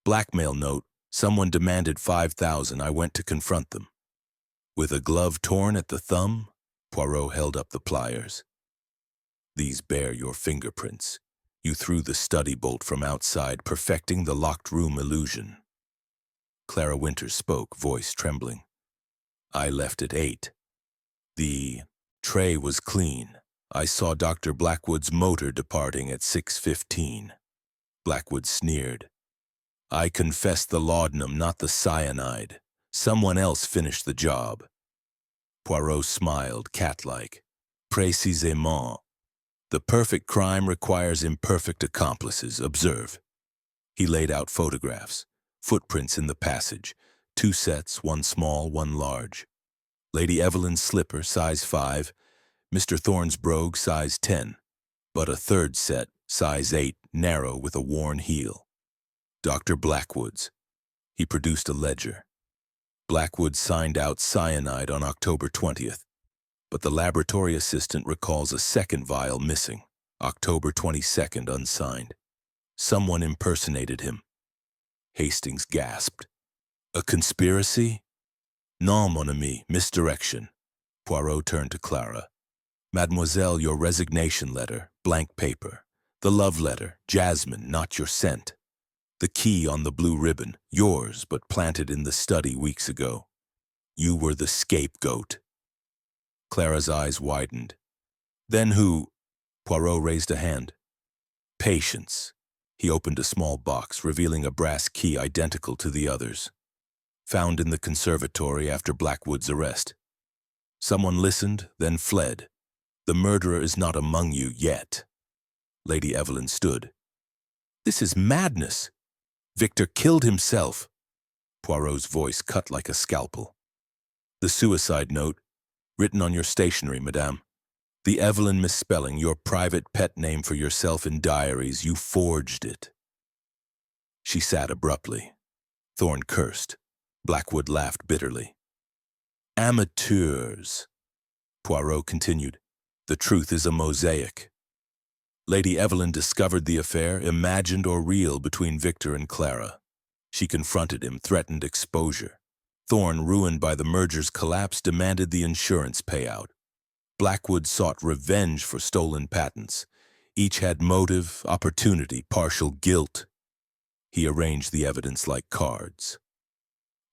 Blackmail note, someone demanded 5,000. I went to confront them. With a glove torn at the thumb, Poirot held up the pliers. These bear your fingerprints. You threw the study bolt from outside, perfecting the locked room illusion. Clara Winters spoke, voice trembling. I left at 8. The tray was clean. I saw Dr. Blackwood's motor departing at 6:15. Blackwood sneered. I confessed the laudanum, not the cyanide. Someone else finished the job. Poirot smiled, cat-like. Précisément. The perfect crime requires imperfect accomplices. Observe. He laid out photographs, footprints in the passage, 2 sets, one small, one large. Lady Evelyn's slipper, size 5, Mr. Thorne's brogue, size 10, but a third set, size 8, narrow with a worn heel. Dr. Blackwood's. He produced a ledger. Blackwood signed out cyanide on October 20th, but the laboratory assistant recalls a second vial missing, October 22nd unsigned. Someone impersonated him. Hastings gasped. A conspiracy? Non, mon ami, misdirection. Poirot turned to Clara. Mademoiselle, your resignation letter, blank paper. The love letter, jasmine, not your scent. The key on the blue ribbon, yours, but planted in the study weeks ago. You were the scapegoat. Clara's eyes widened. Then who? Poirot raised a hand. Patience. He opened a small box, revealing a brass key identical to the others. Found in the conservatory after Blackwood's arrest. Someone listened, then fled. The murderer is not among you yet. Lady Evelyn stood. This is madness. Victor killed himself. Poirot's voice cut like a scalpel. The suicide note, written on your stationery, madame. The Evelyn misspelling, your private pet name for yourself in diaries, you forged it. She sat abruptly. Thorne cursed. Blackwood laughed bitterly. Amateurs. Poirot continued. The truth is a mosaic. Lady Evelyn discovered the affair, imagined or real, between Victor and Clara. She confronted him, threatened exposure. Thorne, ruined by the merger's collapse, demanded the insurance payout. Blackwood sought revenge for stolen patents. Each had motive, opportunity, partial guilt. He arranged the evidence like cards.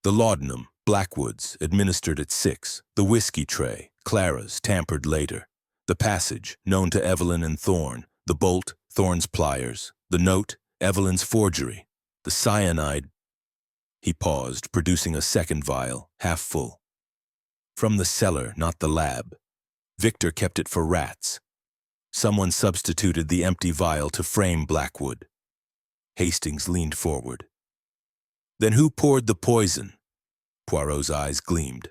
The laudanum, Blackwood's, administered at 6. The whiskey tray, Clara's, tampered later. The passage, known to Evelyn and Thorne. The bolt, Thorne's pliers. The note, Evelyn's forgery. The cyanide. He paused, producing a second vial, half full. From the cellar, not the lab. Victor kept it for rats. Someone substituted the empty vial to frame Blackwood. Hastings leaned forward. Then who poured the poison? Poirot's eyes gleamed.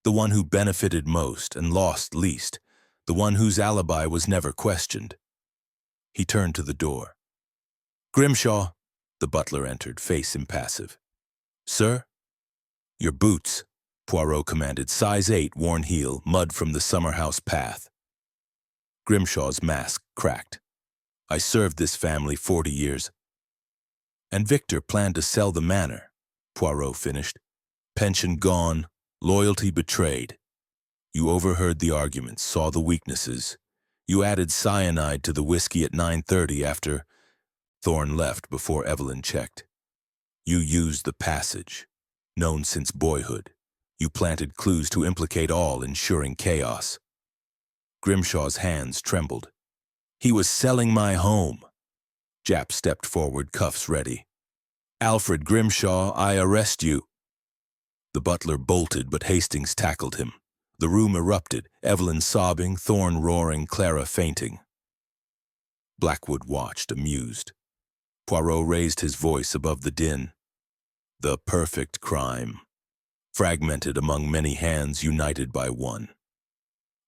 The one who benefited most and lost least. The one whose alibi was never questioned. He turned to the door. Grimshaw, the butler entered, face impassive. Sir? Your boots, Poirot commanded, size 8, worn heel, mud from the summer house path. Grimshaw's mask cracked. I served this family 40 years. And Victor planned to sell the manor, Poirot finished. Pension gone, loyalty betrayed. You overheard the arguments, saw the weaknesses. You added cyanide to the whiskey at 9:30 after Thorne left before Evelyn checked. You used the passage, known since boyhood. You planted clues to implicate all, ensuring chaos. Grimshaw's hands trembled. He was selling my home. Japp stepped forward, cuffs ready. Alfred Grimshaw, I arrest you. The butler bolted, but Hastings tackled him. The room erupted, Evelyn sobbing, Thorne roaring, Clara fainting. Blackwood watched, amused. Poirot raised his voice above the din. The perfect crime, fragmented among many hands united by one.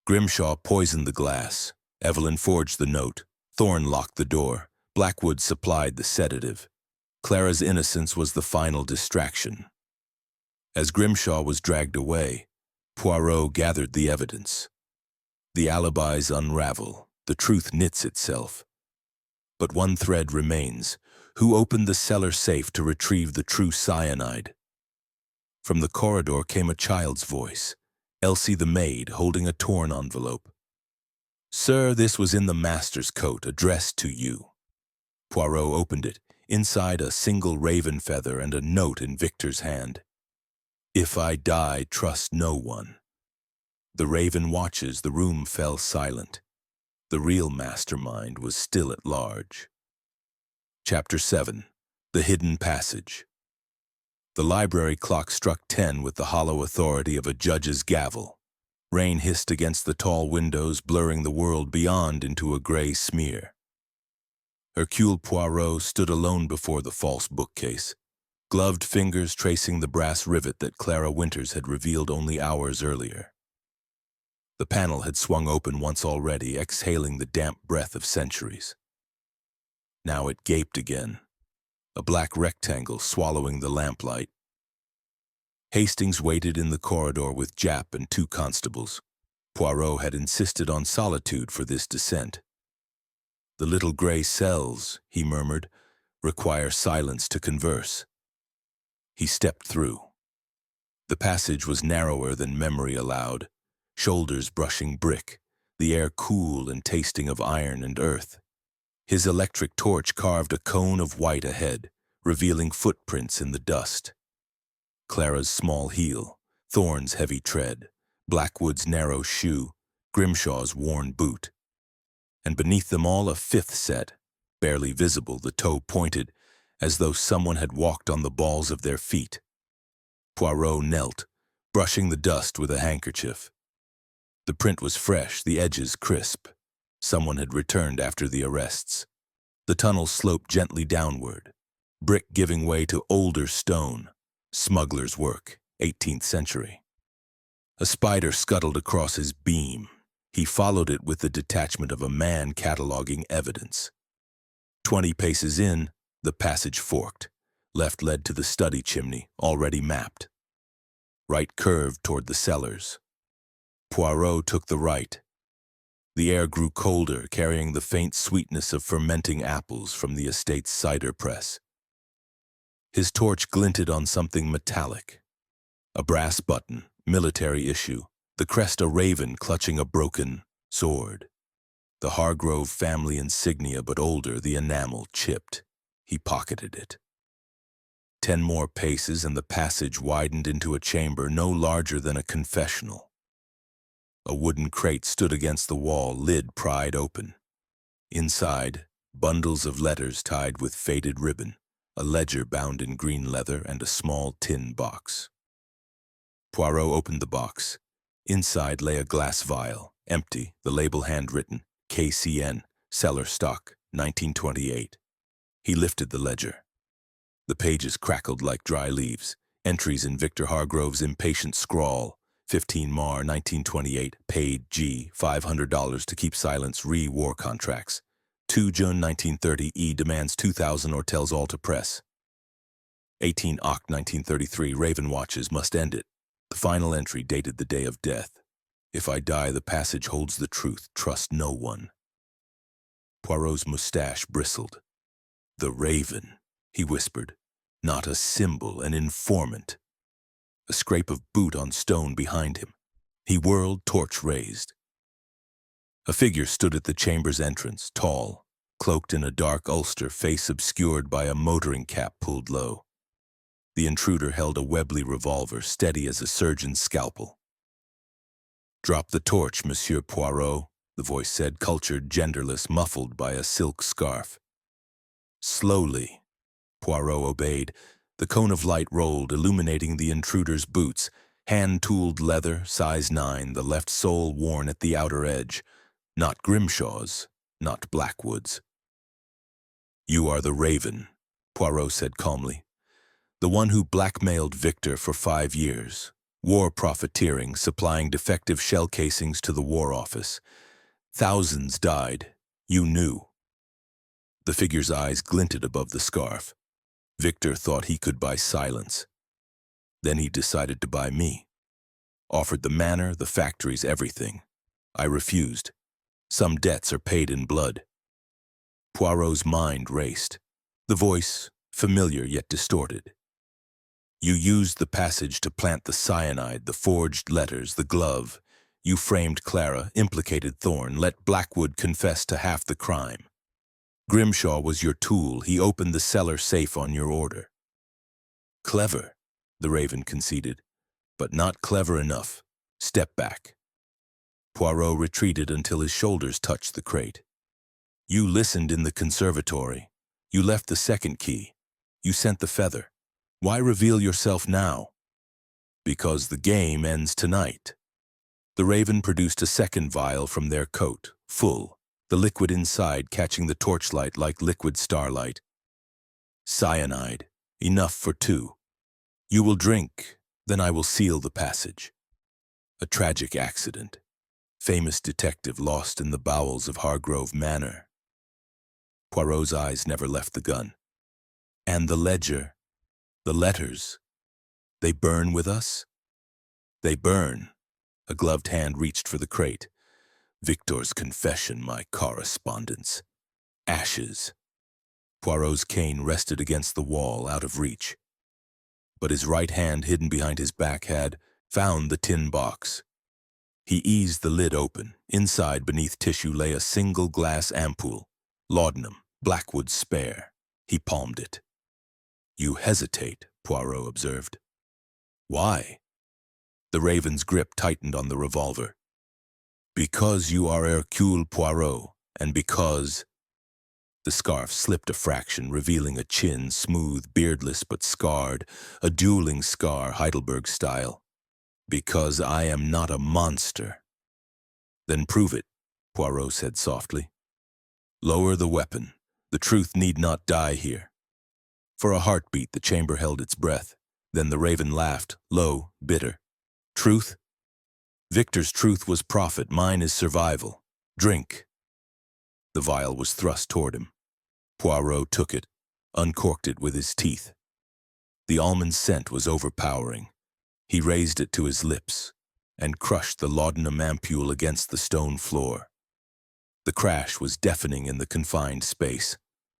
Grimshaw poisoned the glass. Evelyn forged the note. Thorne locked the door. Blackwood supplied the sedative. Clara's innocence was the final distraction. As Grimshaw was dragged away, Poirot gathered the evidence. The alibis unravel, the truth knits itself. But one thread remains. Who opened the cellar safe to retrieve the true cyanide? From the corridor came a child's voice, Elsie the maid holding a torn envelope. Sir, this was in the master's coat, addressed to you. Poirot opened it, inside a single raven feather and a note in Victor's hand. If I die, trust no one. The raven watches, the room fell silent. The real mastermind was still at large. Chapter 7. The Hidden Passage. The library clock struck 10 with the hollow authority of a judge's gavel. Rain hissed against the tall windows, blurring the world beyond into a gray smear. Hercule Poirot stood alone before the false bookcase, gloved fingers tracing the brass rivet that Clara Winters had revealed only hours earlier. The panel had swung open once already, exhaling the damp breath of centuries. Now it gaped again, a black rectangle swallowing the lamplight. Hastings waited in the corridor with Japp and 2 constables. Poirot had insisted on solitude for this descent. The little gray cells, he murmured, require silence to converse. He stepped through. The passage was narrower than memory allowed, shoulders brushing brick, the air cool and tasting of iron and earth. His electric torch carved a cone of white ahead, revealing footprints in the dust. Clara's small heel, Thorn's heavy tread, Blackwood's narrow shoe, Grimshaw's worn boot. And beneath them all a fifth set, barely visible, the toe pointed, as though someone had walked on the balls of their feet. Poirot knelt, brushing the dust with a handkerchief. The print was fresh, the edges crisp. Someone had returned after the arrests. The tunnel sloped gently downward, brick giving way to older stone. Smuggler's work, 18th century. A spider scuttled across his beam. He followed it with the detachment of a man cataloging evidence. 20 paces in, the passage forked. Left led to the study chimney, already mapped. Right curved toward the cellars. Poirot took the right. The air grew colder, carrying the faint sweetness of fermenting apples from the estate's cider press. His torch glinted on something metallic. A brass button, military issue, the crest a raven clutching a broken sword. The Hargrove family insignia, but older, the enamel chipped. He pocketed it. 10 more paces and the passage widened into a chamber no larger than a confessional. A wooden crate stood against the wall, lid pried open. Inside, bundles of letters tied with faded ribbon, a ledger bound in green leather, and a small tin box. Poirot opened the box. Inside lay a glass vial, empty, the label handwritten, KCN, cellar stock, 1928. He lifted the ledger. The pages crackled like dry leaves, entries in Victor Hargrove's impatient scrawl, 15 Mar 1928, paid G, $500 to keep silence re-war contracts. 2 June 1930, E demands 2,000 or tells all to press. 18 Oct 1933, Raven watches, must end it. The final entry dated the day of death. If I die, the passage holds the truth. Trust no one. Poirot's mustache bristled. The Raven, he whispered. Not a symbol, an informant. A scrape of boot on stone behind him. He whirled, torch raised. A figure stood at the chamber's entrance, tall, cloaked in a dark ulster, face obscured by a motoring cap pulled low. The intruder held a Webley revolver, steady as a surgeon's scalpel. Drop the torch, Monsieur Poirot, the voice said, cultured, genderless, muffled by a silk scarf. Slowly, Poirot obeyed. The cone of light rolled, illuminating the intruder's boots, hand-tooled leather, size 9, the left sole worn at the outer edge. Not Grimshaw's, not Blackwood's. You are the Raven, Poirot said calmly. The one who blackmailed Victor for 5 years. War profiteering, supplying defective shell casings to the War Office. Thousands died. You knew. The figure's eyes glinted above the scarf. Victor thought he could buy silence. Then he decided to buy me. Offered the manor, the factories, everything. I refused. Some debts are paid in blood. Poirot's mind raced. The voice, familiar yet distorted. You used the passage to plant the cyanide, the forged letters, the glove. You framed Clara, implicated Thorne, let Blackwood confess to half the crime. Grimshaw was your tool. He opened the cellar safe on your order. Clever, the Raven conceded, but not clever enough. Step back. Poirot retreated until his shoulders touched the crate. You listened in the conservatory. You left the second key. You sent the feather. Why reveal yourself now? Because the game ends tonight. The Raven produced a second vial from their coat, full, the liquid inside catching the torchlight like liquid starlight. Cyanide, enough for 2. You will drink, then I will seal the passage. A tragic accident. Famous detective lost in the bowels of Hargrove Manor. Poirot's eyes never left the gun. And the ledger, the letters, they burn with us? They burn. A gloved hand reached for the crate. Victor's confession, my correspondence. Ashes. Poirot's cane rested against the wall, out of reach. But his right hand, hidden behind his back, had found the tin box. He eased the lid open. Inside, beneath tissue, lay a single glass ampoule. Laudanum, Blackwood's spare. He palmed it. You hesitate, Poirot observed. Why? The Raven's grip tightened on the revolver. Because you are Hercule Poirot, and because... The scarf slipped a fraction, revealing a chin, smooth, beardless but scarred, a dueling scar, Heidelberg style. Because I am not a monster. Then prove it, Poirot said softly. Lower the weapon. The truth need not die here. For a heartbeat, the chamber held its breath. Then the Raven laughed, low, bitter. Truth? Victor's truth was profit, mine is survival. Drink. The vial was thrust toward him. Poirot took it, uncorked it with his teeth. The almond scent was overpowering. He raised it to his lips and crushed the laudanum ampule against the stone floor. The crash was deafening in the confined space.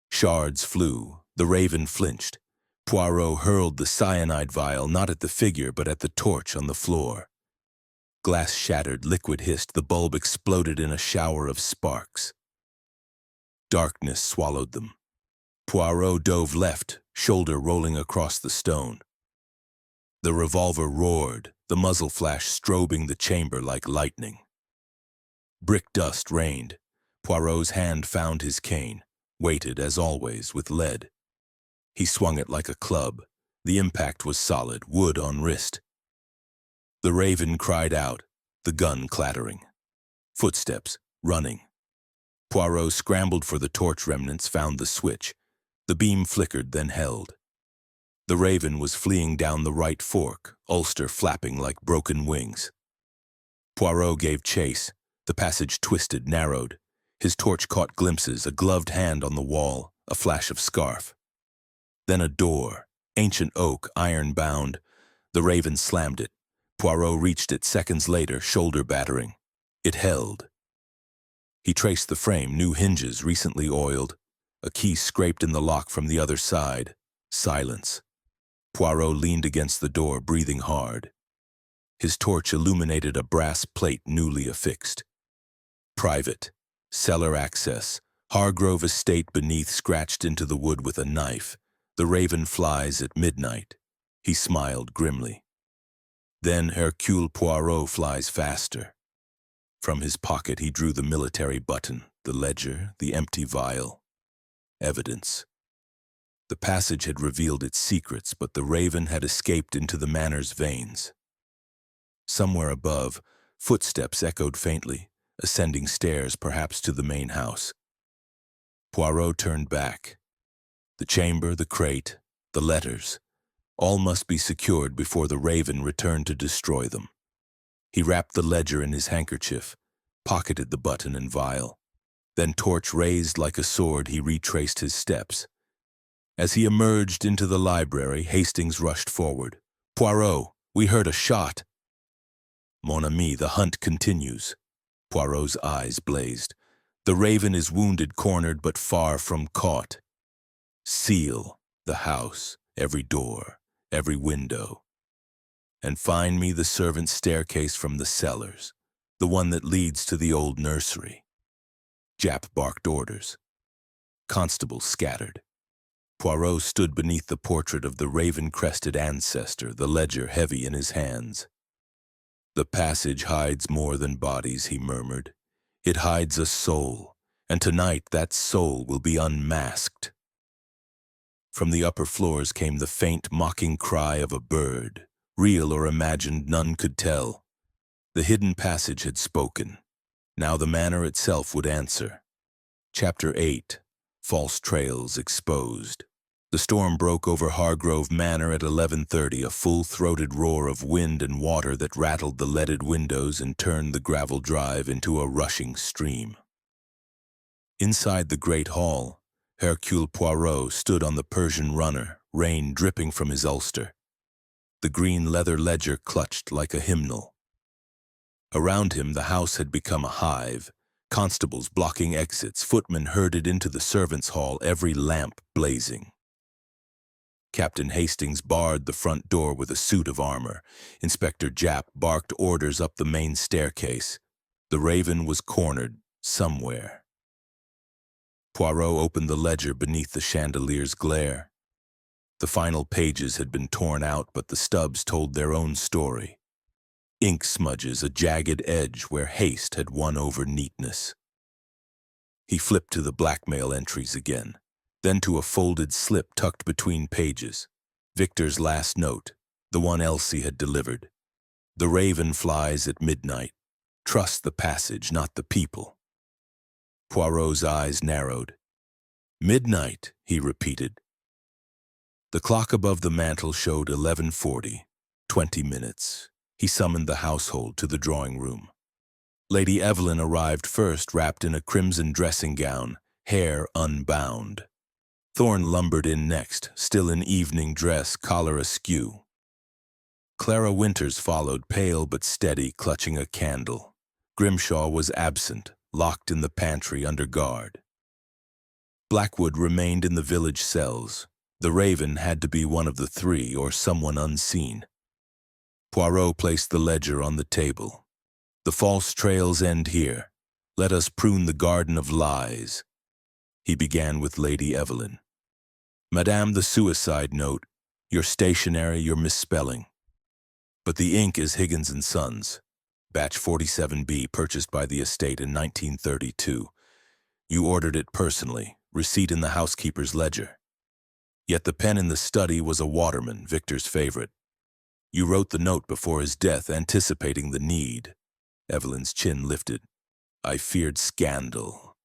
Shards flew. The Raven flinched. Poirot hurled the cyanide vial not at the figure but at the torch on the floor. Glass shattered, liquid hissed, the bulb exploded in a shower of sparks. Darkness swallowed them. Poirot dove left, shoulder rolling across the stone. The revolver roared, the muzzle flash strobing the chamber like lightning. Brick dust rained. Poirot's hand found his cane, weighted as always with lead. He swung it like a club. The impact was solid, wood on wrist. The Raven cried out, the gun clattering. Footsteps, running. Poirot scrambled for the torch remnants, found the switch. The beam flickered, then held. The Raven was fleeing down the right fork, ulster flapping like broken wings. Poirot gave chase. The passage twisted, narrowed. His torch caught glimpses, a gloved hand on the wall, a flash of scarf. Then a door, ancient oak, iron-bound. The Raven slammed it. Poirot reached it seconds later, shoulder battering. It held. He traced the frame, new hinges recently oiled. A key scraped in the lock from the other side. Silence. Poirot leaned against the door, breathing hard. His torch illuminated a brass plate newly affixed. Private. Cellar access. Hargrove estate beneath, scratched into the wood with a knife. The Raven flies at midnight. He smiled grimly. Then Hercule Poirot flies faster. From his pocket he drew the military button, the ledger, the empty vial. Evidence. The passage had revealed its secrets, but the Raven had escaped into the manor's veins. Somewhere above, footsteps echoed faintly, ascending stairs perhaps to the main house. Poirot turned back. The chamber, the crate, the letters, all must be secured before the Raven returned to destroy them. He wrapped the ledger in his handkerchief, pocketed the button and vial. Then, torch raised like a sword, he retraced his steps. As he emerged into the library, Hastings rushed forward. Poirot, we heard a shot. Mon ami, the hunt continues. Poirot's eyes blazed. The Raven is wounded, cornered, but far from caught. Seal the house, every door, every window. And find me the servants' staircase from the cellars, the one that leads to the old nursery. Jap barked orders. Constables scattered. Poirot stood beneath the portrait of the raven-crested ancestor, the ledger heavy in his hands. The passage hides more than bodies, he murmured. It hides a soul, and tonight that soul will be unmasked. From the upper floors came the faint, mocking cry of a bird. Real or imagined, none could tell. The hidden passage had spoken. Now the manor itself would answer. Chapter 8. False Trails Exposed. The storm broke over Hargrove Manor at 11:30, a full-throated roar of wind and water that rattled the leaded windows and turned the gravel drive into a rushing stream. Inside the great hall, Hercule Poirot stood on the Persian runner, rain dripping from his ulster. The green leather ledger clutched like a hymnal. Around him the house had become a hive, constables blocking exits, footmen herded into the servants' hall, every lamp blazing. Captain Hastings barred the front door with a suit of armor. Inspector Japp barked orders up the main staircase. The Raven was cornered somewhere. Poirot opened the ledger beneath the chandelier's glare. The final pages had been torn out, but the stubs told their own story. Ink smudges, a jagged edge where haste had won over neatness. He flipped to the blackmail entries again, then to a folded slip tucked between pages. Victor's last note, the one Elsie had delivered. The raven flies at midnight. Trust the passage, not the people. Poirot's eyes narrowed. Midnight, he repeated. The clock above the mantel showed 11:40, 20 minutes. He summoned the household to the drawing room. Lady Evelyn arrived first, wrapped in a crimson dressing gown, hair unbound. Thorne lumbered in next, still in evening dress, collar askew. Clara Winters followed, pale but steady, clutching a candle. Grimshaw was absent, locked in the pantry under guard. Blackwood remained in the village cells. The raven had to be one of the three or someone unseen. Poirot placed the ledger on the table. The false trails end here. Let us prune the garden of lies. He began with Lady Evelyn. Madame, the suicide note. Your stationery, your misspelling. But the ink is Higgins & Sons. Batch 47B, purchased by the estate in 1932. You ordered it personally, receipt in the housekeeper's ledger. Yet the pen in the study was a Waterman, Victor's favorite. You wrote the note before his death, anticipating the need. Evelyn's chin lifted. I feared scandal.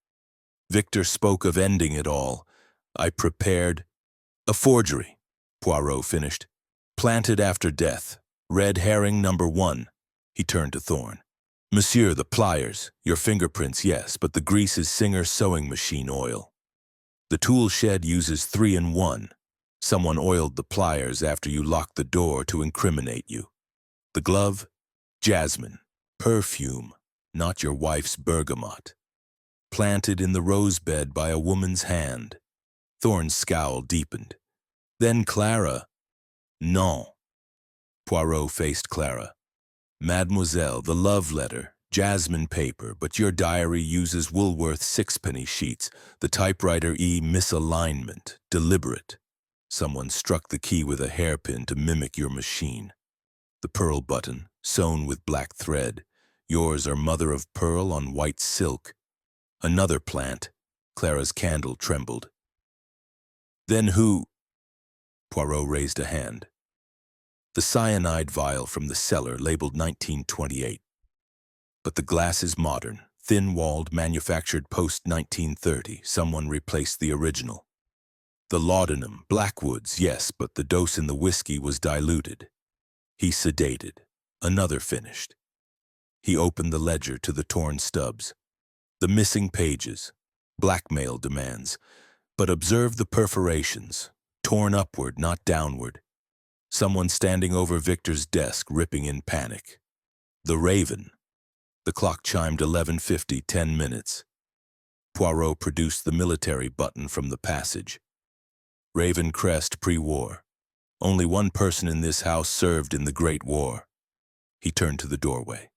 Victor spoke of ending it all. I prepared. A forgery, Poirot finished. Planted after death. Red herring number 1. He turned to Thorne. Monsieur, the pliers. Your fingerprints, yes, but the grease is Singer sewing machine oil. The tool shed uses 3-in-1. Someone oiled the pliers after you locked the door to incriminate you. The glove? Jasmine. Perfume, not your wife's bergamot. Planted in the rosebed by a woman's hand. Thorne's scowl deepened. Then Clara. Non. Poirot faced Clara. Mademoiselle, the love letter, jasmine paper, but your diary uses Woolworth sixpenny sheets, the typewriter misalignment, deliberate. Someone struck the key with a hairpin to mimic your machine. The pearl button, sewn with black thread. Yours are mother of pearl on white silk. Another plant. Clara's candle trembled. Then who? Poirot raised a hand. The cyanide vial from the cellar, labeled 1928. But the glass is modern, thin-walled, manufactured post-1930. Someone replaced the original. The laudanum, Blackwood's, yes, but the dose in the whiskey was diluted. He sedated. Another finished. He opened the ledger to the torn stubs. The missing pages. Blackmail demands. But observe the perforations. Torn upward, not downward. Someone standing over Victor's desk, ripping in panic. The raven. The clock chimed 11:50, 10 minutes. Poirot produced the military button from the passage. Raven crest pre-war. Only one person in this house served in the Great War. He turned to the doorway.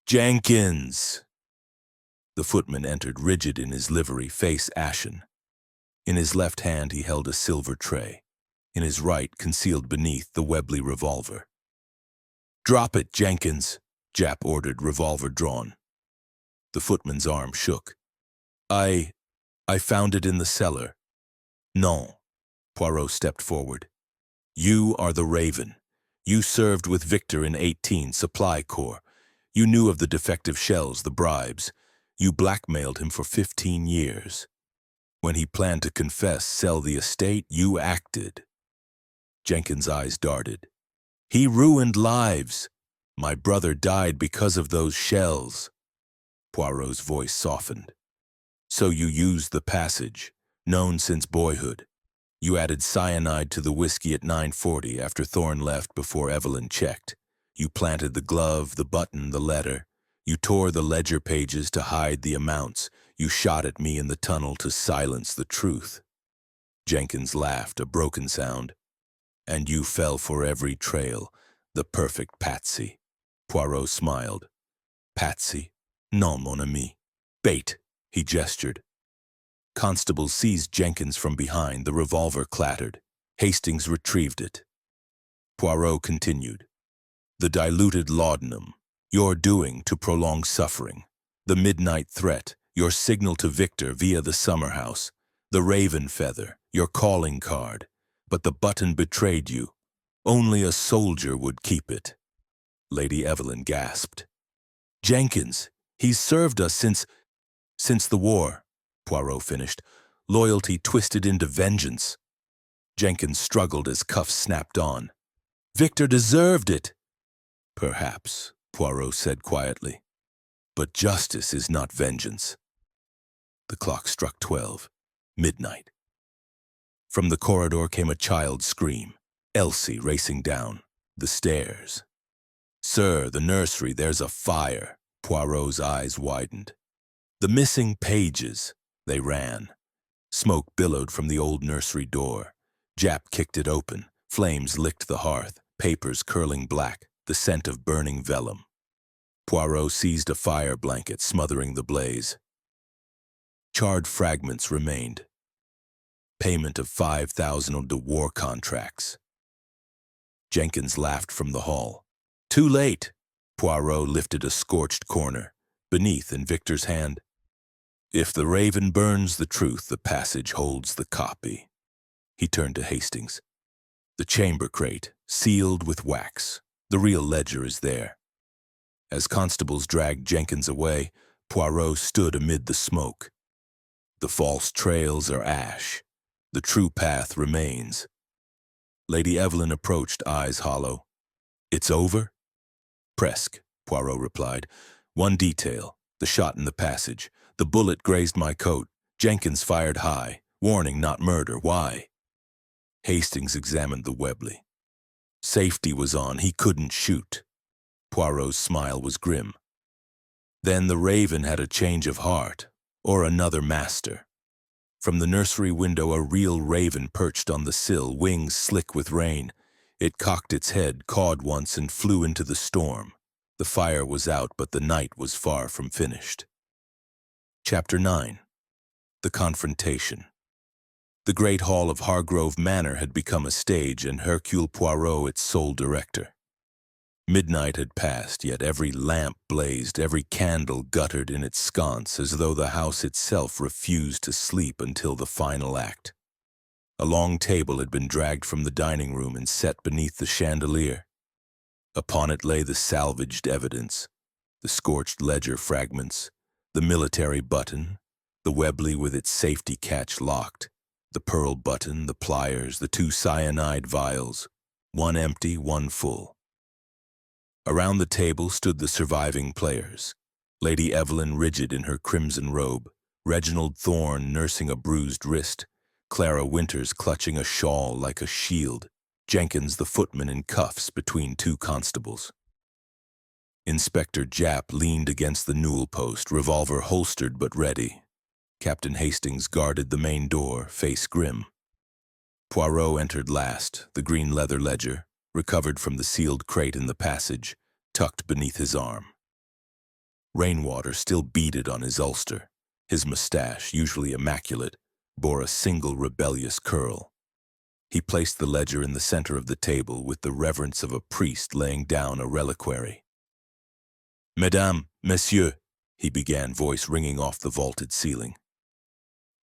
Jenkins! The footman entered, rigid in his livery, face ashen. In his left hand he held a silver tray. In his right, concealed beneath, the Webley revolver. Drop it, Jenkins, Japp ordered, revolver drawn. The footman's arm shook. I found it in the cellar. Non. Poirot stepped forward. You are the Raven. You served with Victor in 18, Supply Corps. You knew of the defective shells, the bribes. You blackmailed him for 15 years. When he planned to confess, sell the estate, you acted. Jenkins' eyes darted. He ruined lives. My brother died because of those shells. Poirot's voice softened. So you used the passage, known since boyhood. You added cyanide to the whiskey at 9:40 after Thorne left before Evelyn checked. You planted the glove, the button, the letter. You tore the ledger pages to hide the amounts. You shot at me in the tunnel to silence the truth. Jenkins laughed, a broken sound. And you fell for every trail, the perfect patsy. Poirot smiled. Patsy? Non, mon ami. Bait, he gestured. Constables seized Jenkins from behind. The revolver clattered. Hastings retrieved it. Poirot continued. The diluted laudanum, your doing to prolong suffering. The midnight threat, your signal to Victor via the summer house. The raven feather, your calling card. But the button betrayed you. Only a soldier would keep it. Lady Evelyn gasped. Jenkins, he's served us since the war, Poirot finished. Loyalty twisted into vengeance. Jenkins struggled as cuffs snapped on. Victor deserved it. Perhaps, Poirot said quietly. But justice is not vengeance. The clock struck 12, midnight. From the corridor came a child's scream. Elsie racing down the stairs. Sir, the nursery, there's a fire. Poirot's eyes widened. The missing pages. They ran. Smoke billowed from the old nursery door. Jap kicked it open. Flames licked the hearth, papers curling black, the scent of burning vellum. Poirot seized a fire blanket, smothering the blaze. Charred fragments remained. Payment of 5,000 to war contracts. Jenkins laughed from the hall. Too late. Poirot lifted a scorched corner. Beneath, in Victor's hand, if the raven burns the truth, the passage holds the copy. He turned to Hastings. The chamber crate, sealed with wax. The real ledger is there. As constables dragged Jenkins away, Poirot stood amid the smoke. The false trails are ash. The true path remains. Lady Evelyn approached, eyes hollow. It's over? Presque, Poirot replied. One detail, the shot in the passage. The bullet grazed my coat. Jenkins fired high. Warning, not murder. Why? Hastings examined the Webley. Safety was on. He couldn't shoot. Poirot's smile was grim. Then the raven had a change of heart, or another master. From the nursery window, a real raven perched on the sill, wings slick with rain. It cocked its head, cawed once, and flew into the storm. The fire was out, but the night was far from finished. Chapter 9. The Confrontation. The great hall of Hargrove Manor had become a stage, and Hercule Poirot its sole director. Midnight had passed, yet every lamp blazed, every candle guttered in its sconce, as though the house itself refused to sleep until the final act. A long table had been dragged from the dining room and set beneath the chandelier. Upon it lay the salvaged evidence, the scorched ledger fragments, the military button, the Webley with its safety catch locked, the pearl button, the pliers, the 2 cyanide vials, one empty, one full. Around the table stood the surviving players, Lady Evelyn rigid in her crimson robe, Reginald Thorne nursing a bruised wrist, Clara Winters clutching a shawl like a shield, Jenkins the footman in cuffs between 2 constables. Inspector Japp leaned against the newel post, revolver holstered but ready. Captain Hastings guarded the main door, face grim. Poirot entered last, the green leather ledger, recovered from the sealed crate in the passage, tucked beneath his arm. Rainwater still beaded on his ulster. His mustache, usually immaculate, bore a single rebellious curl. He placed the ledger in the center of the table with the reverence of a priest laying down a reliquary. Mesdames, Messieurs, he began, voice ringing off the vaulted ceiling.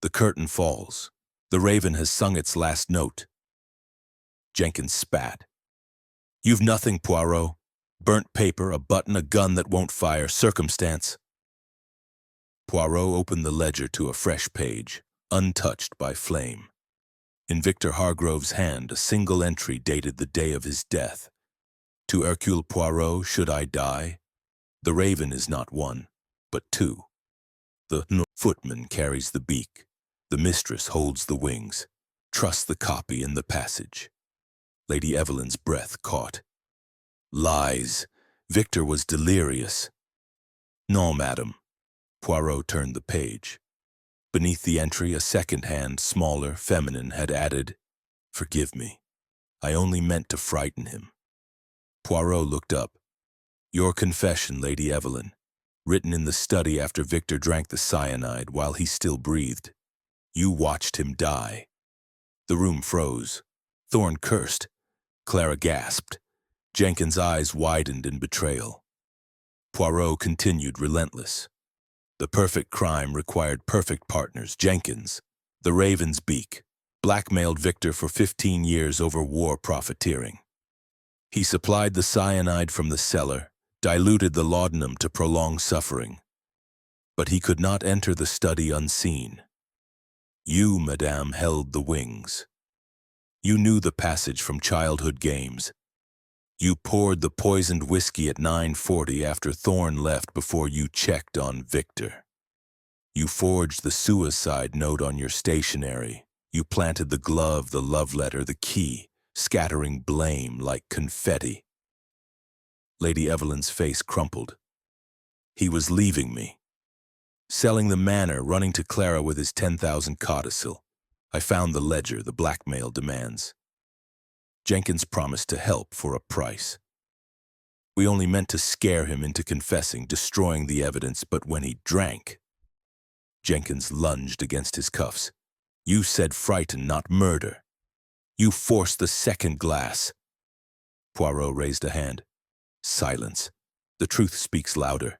The curtain falls. The raven has sung its last note. Jenkins spat. You've nothing, Poirot. Burnt paper, a button, a gun that won't fire, circumstance. Poirot opened the ledger to a fresh page, untouched by flame. In Victor Hargrove's hand, a single entry dated the day of his death. To Hercule Poirot, should I die? The raven is not 1, but 2. The footman carries the beak. The mistress holds the wings. Trust the copy in the passage. Lady Evelyn's breath caught. Lies. Victor was delirious. No, madam. Poirot turned the page. Beneath the entry, a second hand, smaller, feminine, had added, Forgive me. I only meant to frighten him. Poirot looked up. Your confession, Lady Evelyn, written in the study after Victor drank the cyanide while he still breathed. You watched him die. The room froze. Thorne cursed. Clara gasped. Jenkins' eyes widened in betrayal. Poirot continued relentless. The perfect crime required perfect partners. Jenkins, the Raven's beak, blackmailed Victor for 15 years over war profiteering. He supplied the cyanide from the cellar, diluted the laudanum to prolong suffering. But he could not enter the study unseen. You, madame, held the wings. You knew the passage from childhood games. You poured the poisoned whiskey at 9:40 after Thorne left before you checked on Victor. You forged the suicide note on your stationery. You planted the glove, the love letter, the key, scattering blame like confetti. Lady Evelyn's face crumpled. He was leaving me. Selling the manor, running to Clara with his 10,000 codicil. I found the ledger, the blackmail demands. Jenkins promised to help for a price. We only meant to scare him into confessing, destroying the evidence, but when he drank... Jenkins lunged against his cuffs. You said frighten, not murder. You forced the second glass. Poirot raised a hand. Silence. The truth speaks louder.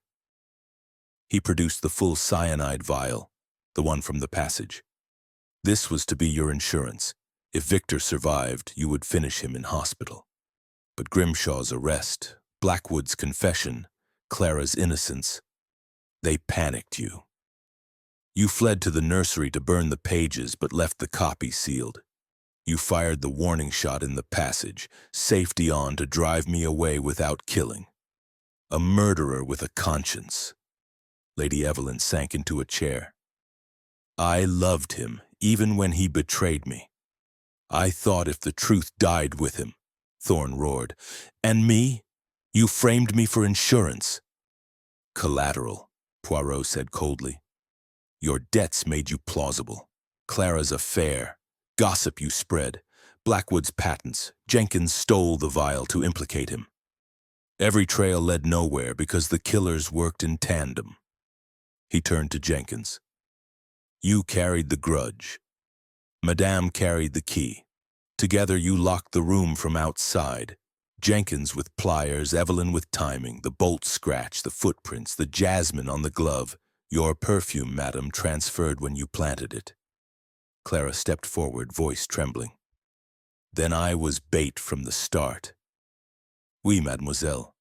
He produced the full cyanide vial, the one from the passage. This was to be your insurance. If Victor survived, you would finish him in hospital. But Grimshaw's arrest, Blackwood's confession, Clara's innocence, they panicked you. You fled to the nursery to burn the pages, but left the copy sealed. You fired the warning shot in the passage, safety on to drive me away without killing. A murderer with a conscience. Lady Evelyn sank into a chair. I loved him, even when he betrayed me. I thought if the truth died with him, Thorne roared. And me? You framed me for insurance. Collateral, Poirot said coldly. Your debts made you plausible. Clara's affair, gossip you spread, Blackwood's patents, Jenkins stole the vial to implicate him. Every trail led nowhere because the killers worked in tandem. He turned to Jenkins. You carried the grudge. Madame carried the key. Together you locked the room from outside. Jenkins with pliers, Evelyn with timing, the bolt scratch, the footprints, the jasmine on the glove. Your perfume, madam, transferred when you planted it. Clara stepped forward, voice trembling. Then I was bait from the start. Oui, mademoiselle.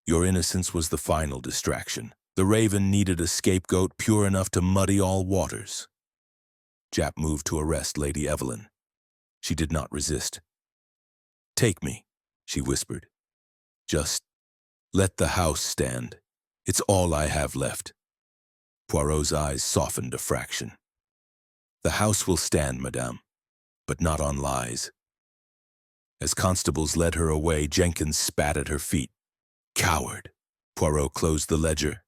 Your innocence was the final distraction. The Raven needed a scapegoat pure enough to muddy all waters. Japp moved to arrest Lady Evelyn. She did not resist. Take me, she whispered. Just let the house stand. It's all I have left. Poirot's eyes softened a fraction. The house will stand, madame, but not on lies. As constables led her away, Jenkins spat at her feet. Coward! Poirot closed the ledger.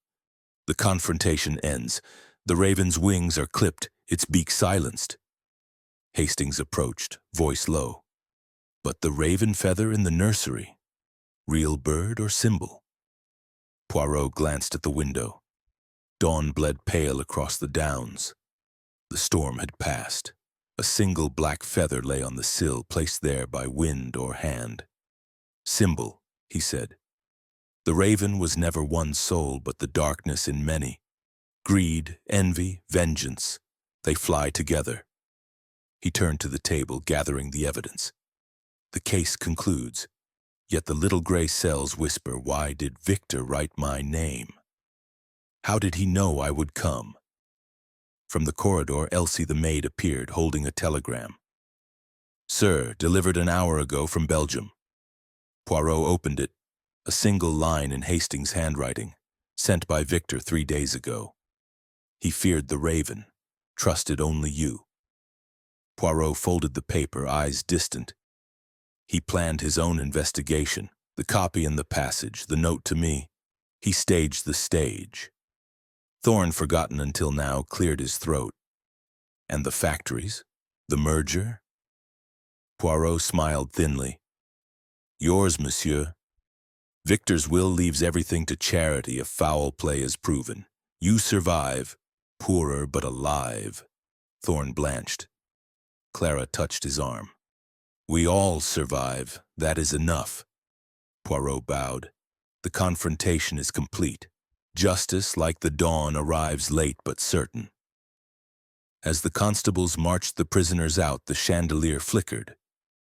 The confrontation ends. The Raven's wings are clipped, its beak silenced. Hastings approached, voice low. But the raven feather in the nursery? Real bird or symbol? Poirot glanced at the window. Dawn bled pale across the downs. The storm had passed. A single black feather lay on the sill, placed there by wind or hand. Symbol, he said. The raven was never one soul, but the darkness in many. Greed, envy, vengeance. They fly together. He turned to the table, gathering the evidence. The case concludes, yet the little gray cells whisper, why did Victor write my name? How did he know I would come? From the corridor, Elsie the maid appeared, holding a telegram. Sir, delivered an hour ago from Belgium. Poirot opened it, a single line in Hastings' handwriting, sent by Victor 3 days ago. He feared the raven, trusted only you. Poirot folded the paper, eyes distant. He planned his own investigation, the copy in the passage, the note to me. He staged the stage. Thorne, forgotten until now, cleared his throat. And the factories? The merger? Poirot smiled thinly. Yours, monsieur. Victor's will leaves everything to charity if foul play is proven. You survive, poorer but alive. Thorne blanched. Clara touched his arm. "We all survive. That is enough." Poirot bowed. "The confrontation is complete. Justice, like the dawn, arrives late but certain." As the constables marched the prisoners out, the chandelier flickered.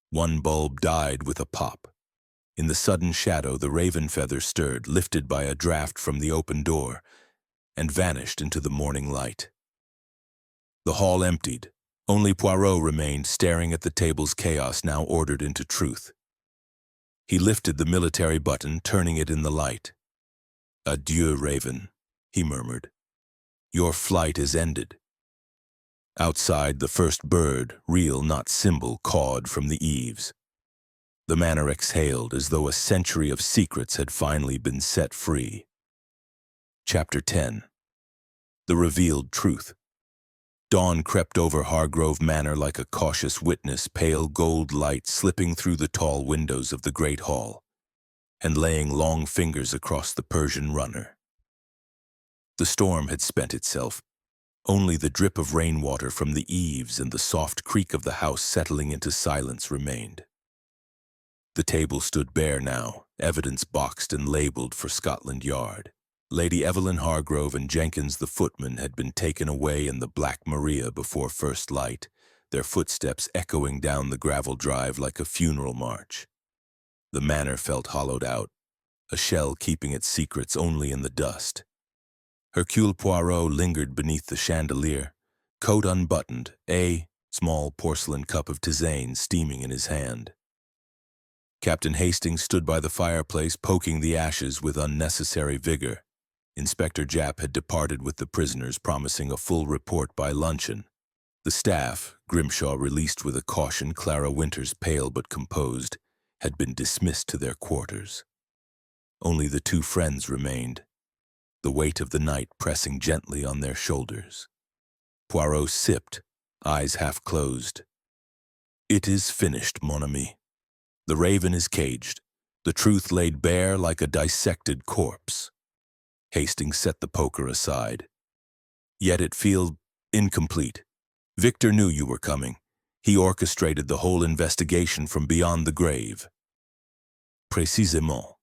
One bulb died with a pop. In the sudden shadow, the raven feather stirred, lifted by a draft from the open door, and vanished into the morning light. The hall emptied. Only Poirot remained, staring at the table's chaos now ordered into truth. He lifted the military button, turning it in the light. "Adieu, Raven," he murmured. "Your flight is ended." Outside, the first bird, real not symbol, cawed from the eaves. The manor exhaled as though a century of secrets had finally been set free. Chapter 10. The Revealed Truth. Dawn crept over Hargrove Manor like a cautious witness, pale gold light slipping through the tall windows of the great hall, and laying long fingers across the Persian runner. The storm had spent itself. Only the drip of rainwater from the eaves and the soft creak of the house settling into silence remained. The table stood bare now, evidence boxed and labeled for Scotland Yard. Lady Evelyn Hargrove and Jenkins the footman had been taken away in the Black Maria before first light, their footsteps echoing down the gravel drive like a funeral march. The manor felt hollowed out, a shell keeping its secrets only in the dust. Hercule Poirot lingered beneath the chandelier, coat unbuttoned, a small porcelain cup of tisane steaming in his hand. Captain Hastings stood by the fireplace, poking the ashes with unnecessary vigor. Inspector Japp had departed with the prisoners, promising a full report by luncheon. The staff, Grimshaw released with a caution, Clara Winters pale but composed, had been dismissed to their quarters. Only the two friends remained, the weight of the night pressing gently on their shoulders. Poirot sipped, eyes half closed. "It is finished, mon ami. The raven is caged, the truth laid bare like a dissected corpse." Hastings set the poker aside. "Yet it feels incomplete. Victor knew you were coming. He orchestrated the whole investigation from beyond the grave." "Précisément."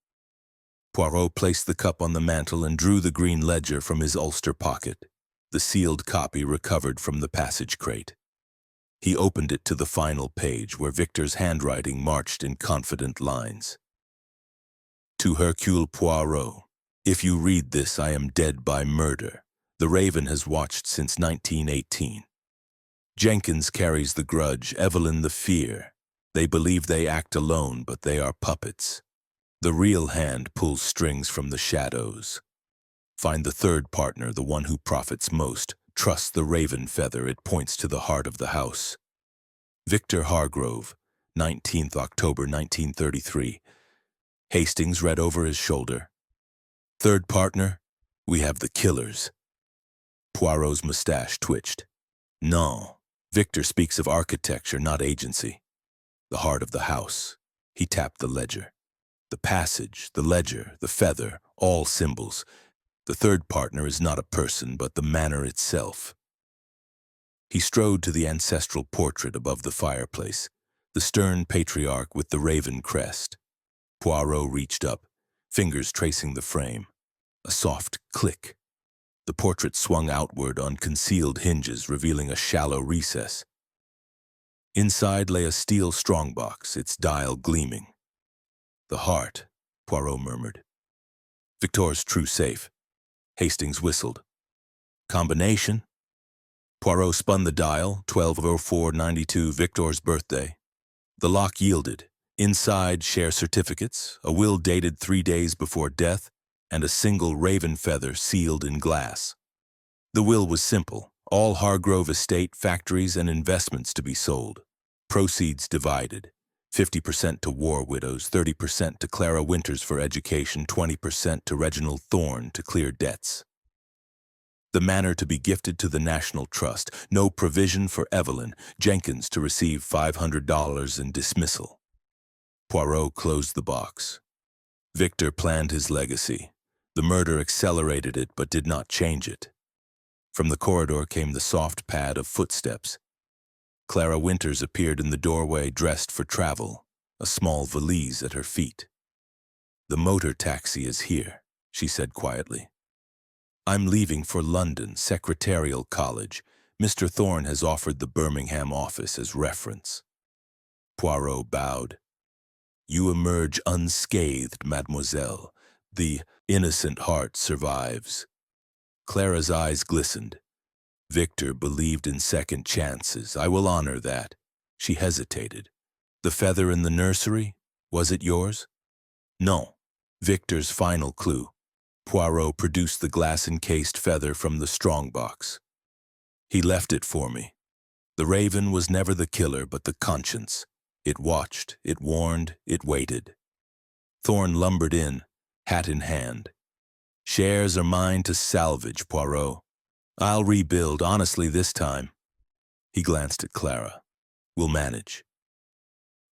Poirot placed the cup on the mantel and drew the green ledger from his ulster pocket, the sealed copy recovered from the passage crate. He opened it to the final page, where Victor's handwriting marched in confident lines. "To Hercule Poirot. If you read this, I am dead by murder. The raven has watched since 1918. Jenkins carries the grudge, Evelyn the fear. They believe they act alone, but they are puppets. The real hand pulls strings from the shadows. Find the third partner, the one who profits most. Trust the raven feather, it points to the heart of the house. Victor Hargrove, 19th October 1933. Hastings read over his shoulder. "Third partner, we have the killers." Poirot's mustache twitched. "No, Victor speaks of architecture, not agency. The heart of the house." He tapped the ledger. "The passage, the ledger, the feather, all symbols. The third partner is not a person, but the manor itself." He strode to the ancestral portrait above the fireplace, the stern patriarch with the raven crest. Poirot reached up, fingers tracing the frame. A soft click. The portrait swung outward on concealed hinges, revealing a shallow recess. Inside lay a steel strongbox, its dial gleaming. "The heart," Poirot murmured. "Victor's true safe." Hastings whistled. "Combination?" Poirot spun the dial, 120492, Victor's birthday. The lock yielded. Inside, share certificates, a will dated 3 days before death, and a single raven feather sealed in glass. The will was simple: all Hargrove estate, factories, and investments to be sold. Proceeds divided: 50% to war widows, 30% to Clara Winters for education, 20% to Reginald Thorne to clear debts. The manor to be gifted to the National Trust, no provision for Evelyn, Jenkins to receive $500 in dismissal. Poirot closed the box. Victor planned his legacy. The murder accelerated it but did not change it. From the corridor came the soft pad of footsteps. Clara Winters appeared in the doorway dressed for travel, a small valise at her feet. "The motor taxi is here," she said quietly. "I'm leaving for London, Secretarial College. Mr. Thorne has offered the Birmingham office as reference." Poirot bowed. "You emerge unscathed, mademoiselle. The innocent heart survives." Clara's eyes glistened. "Victor believed in second chances. I will honor that." She hesitated. "The feather in the nursery? Was it yours?" "No." Victor's final clue. Poirot produced the glass-encased feather from the strongbox. "He left it for me. The raven was never the killer, but the conscience. It watched, it warned, it waited." Thorne lumbered in, hat in hand. "Shares are mine to salvage, Poirot. I'll rebuild, honestly, this time." He glanced at Clara. "We'll manage."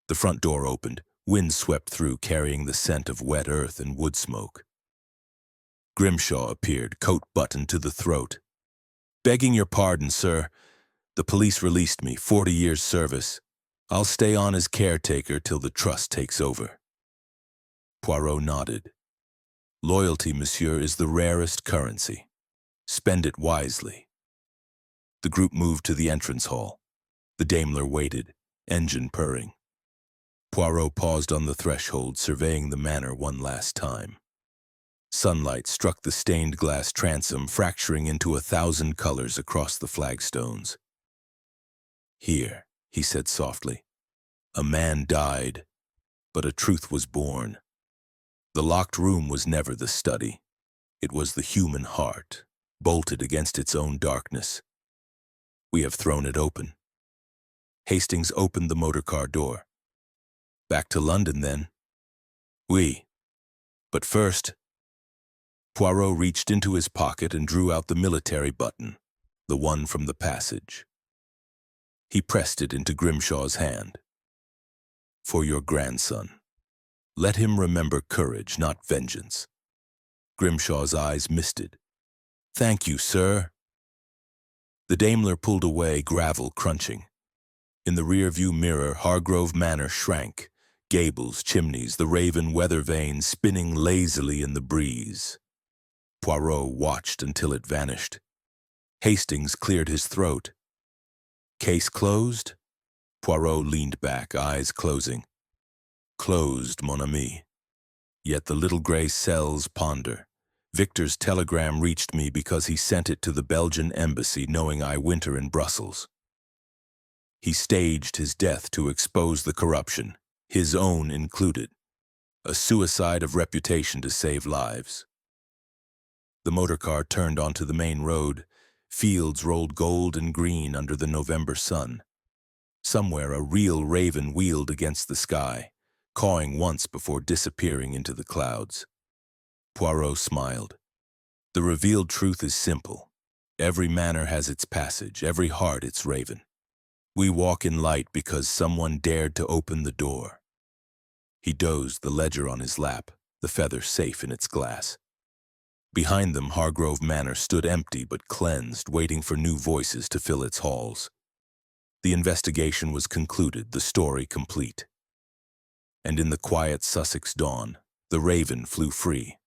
The front door opened. Wind swept through, carrying the scent of wet earth and wood smoke. Grimshaw appeared, coat buttoned to the throat. "Begging your pardon, sir. The police released me, 40 years' service. I'll stay on as caretaker till the trust takes over." Poirot nodded. "Loyalty, monsieur, is the rarest currency. Spend it wisely." The group moved to the entrance hall. The Daimler waited, engine purring. Poirot paused on the threshold, surveying the manor one last time. Sunlight struck the stained glass transom, fracturing into 1,000 colors across the flagstones. "Here," he said softly, "a man died, but a truth was born. The locked room was never the study. It was the human heart, bolted against its own darkness. We have thrown it open." Hastings opened the motorcar door. "Back to London, then?" "Oui. But first—" Poirot reached into his pocket and drew out the military button, the one from the passage. He pressed it into Grimshaw's hand. "For your grandson. Let him remember courage, not vengeance." Grimshaw's eyes misted. "Thank you, sir." The Daimler pulled away, gravel crunching. In the rearview mirror, Hargrove Manor shrank. Gables, chimneys, the raven weather vane spinning lazily in the breeze. Poirot watched until it vanished. Hastings cleared his throat. "Case closed?" Poirot leaned back, eyes closing. "Closed, mon ami. Yet the little gray cells ponder. Victor's telegram reached me because he sent it to the Belgian embassy, knowing I winter in Brussels. He staged his death to expose the corruption, his own included. A suicide of reputation to save lives." The motorcar turned onto the main road. Fields rolled gold and green under the November sun. Somewhere a real raven wheeled against the sky, cawing once before disappearing into the clouds. Poirot smiled. The revealed truth is simple. Every manor has its passage, every heart its raven. We walk in light because someone dared to open the door. He dozed, the ledger on his lap, the feather safe in its glass. Behind them, Hargrove Manor stood empty but cleansed, waiting for new voices to fill its halls. The investigation was concluded, the story complete. And in the quiet Sussex dawn, the raven flew free.